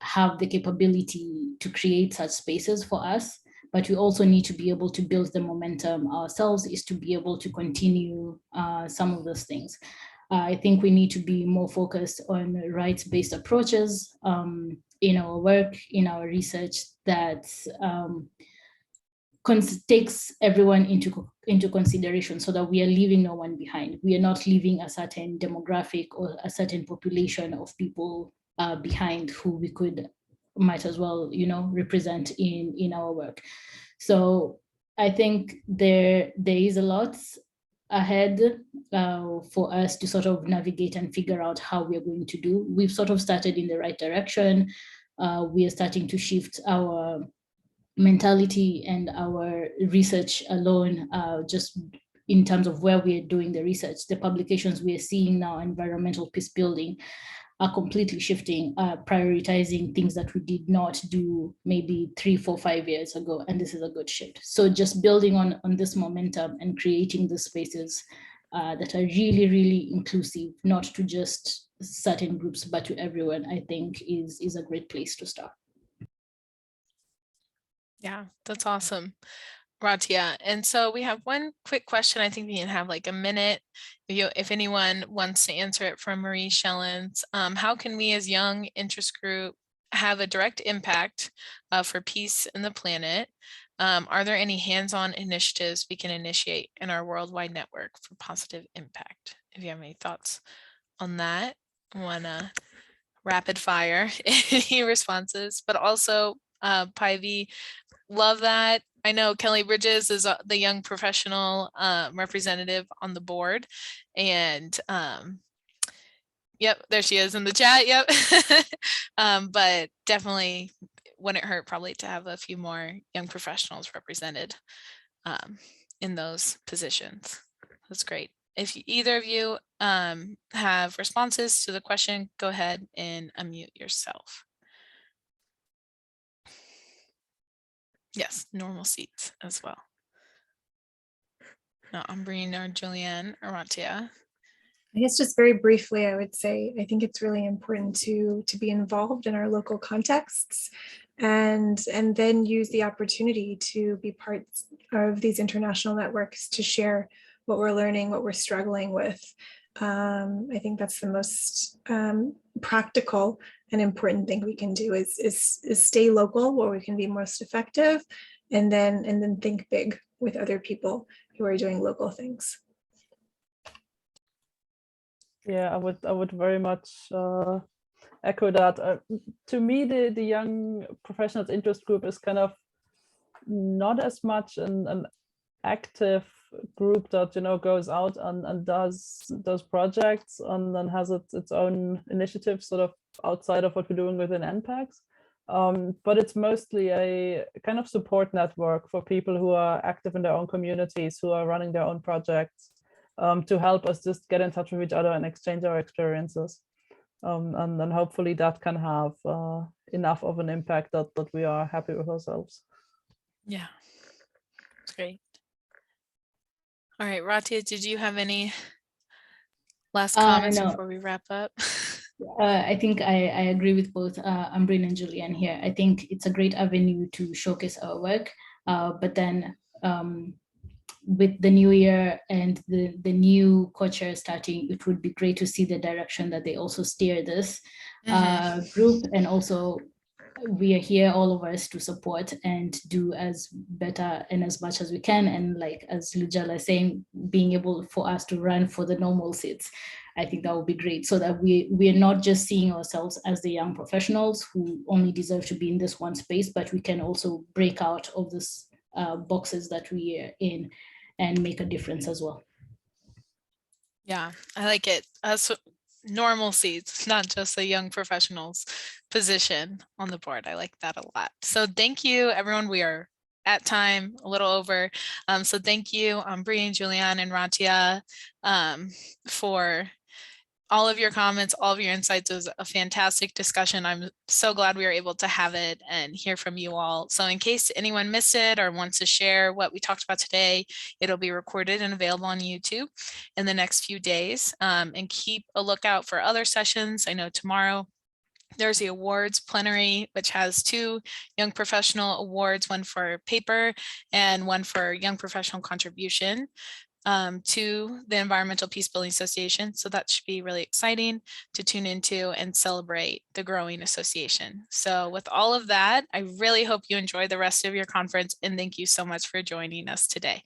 have the capability to create such spaces for us, but we also need to be able to build the momentum ourselves, is to be able to continue some of those things. I think we need to be more focused on rights-based approaches in our work, in our research, that takes everyone into consideration, so that we are leaving no one behind. We are not leaving a certain demographic or a certain population of people behind who we might as well, represent in our work. So I think there is a lot ahead for us to sort of navigate and figure out how we're going to do. We've sort of started in the right direction. We are starting to shift our mentality and our research alone, just in terms of where we are doing the research. The publications we are seeing now, environmental peace building, are completely shifting, prioritizing things that we did not do maybe 3, 4, 5 years ago, and this is a good shift. So just building on this momentum and creating the spaces that are really, really inclusive, not to just certain groups, but to everyone, I think is a great place to start. Yeah, that's awesome, Ratia. And so we have one quick question. I think we can have like a minute. If anyone wants to answer it from Marie Schellens. How can we as young interest group have a direct impact for peace in the planet? Are there any hands-on initiatives we can initiate in our worldwide network for positive impact? If you have any thoughts on that, wanna rapid fire any responses, but also Pivy, love that. I know Kelly Bridges is the young professional representative on the board, and Yep, there she is in the chat. Yep. But definitely wouldn't hurt probably to have a few more young professionals represented in those positions. That's great. If either of you have responses to the question, go ahead and unmute yourself. Yes, normal seats as well. No, Ambreen or Julianne or Ratia. I guess just very briefly, I would say, I think it's really important to be involved in our local contexts and then use the opportunity to be parts of these international networks to share what we're learning, what we're struggling with. I think that's the most practical and important thing we can do is stay local where we can be most effective, and then think big with other people who are doing local things. Yeah, I would very much echo that. To me, the young professionals interest group is kind of not as much an active group that, you know, goes out and does projects and then has its own initiatives sort of outside of what we're doing within NPACs. But it's mostly a kind of support network for people who are active in their own communities, who are running their own projects, to help us just get in touch with each other and exchange our experiences. And then hopefully that can have enough of an impact that we are happy with ourselves. Yeah, that's great. All right, Ratia, did you have any last comments No. before we wrap up? I think I agree with both Ambreen and Julianne here. I think it's a great avenue to showcase our work, but then with the new year and the new co-chair starting, it would be great to see the direction that they also steer this group. And also we are here, all of us, to support and do as better and as much as we can. And like, as Lujala is saying, being able for us to run for the normal seats, I think that would be great, so that we're not just seeing ourselves as the young professionals who only deserve to be in this one space, but we can also break out of this boxes that we are in and make a difference as well. Yeah, I like it. Normal seats, not just a young professionals position on the board. I like that a lot. So thank you, everyone. We are at time, a little over. So thank you, Ambreen, Julianne, and Ratia for all of your comments, all of your insights. It was a fantastic discussion. I'm so glad we were able to have it and hear from you all. So in case anyone missed it or wants to share what we talked about today, it'll be recorded and available on YouTube in the next few days. And keep a lookout for other sessions. I know tomorrow there's the awards plenary, which has 2 young professional awards, one for paper and one for young professional contribution to the Environmental Peacebuilding Association. So that should be really exciting to tune into and celebrate the growing association. So with all of that, I really hope you enjoy the rest of your conference, and thank you so much for joining us today.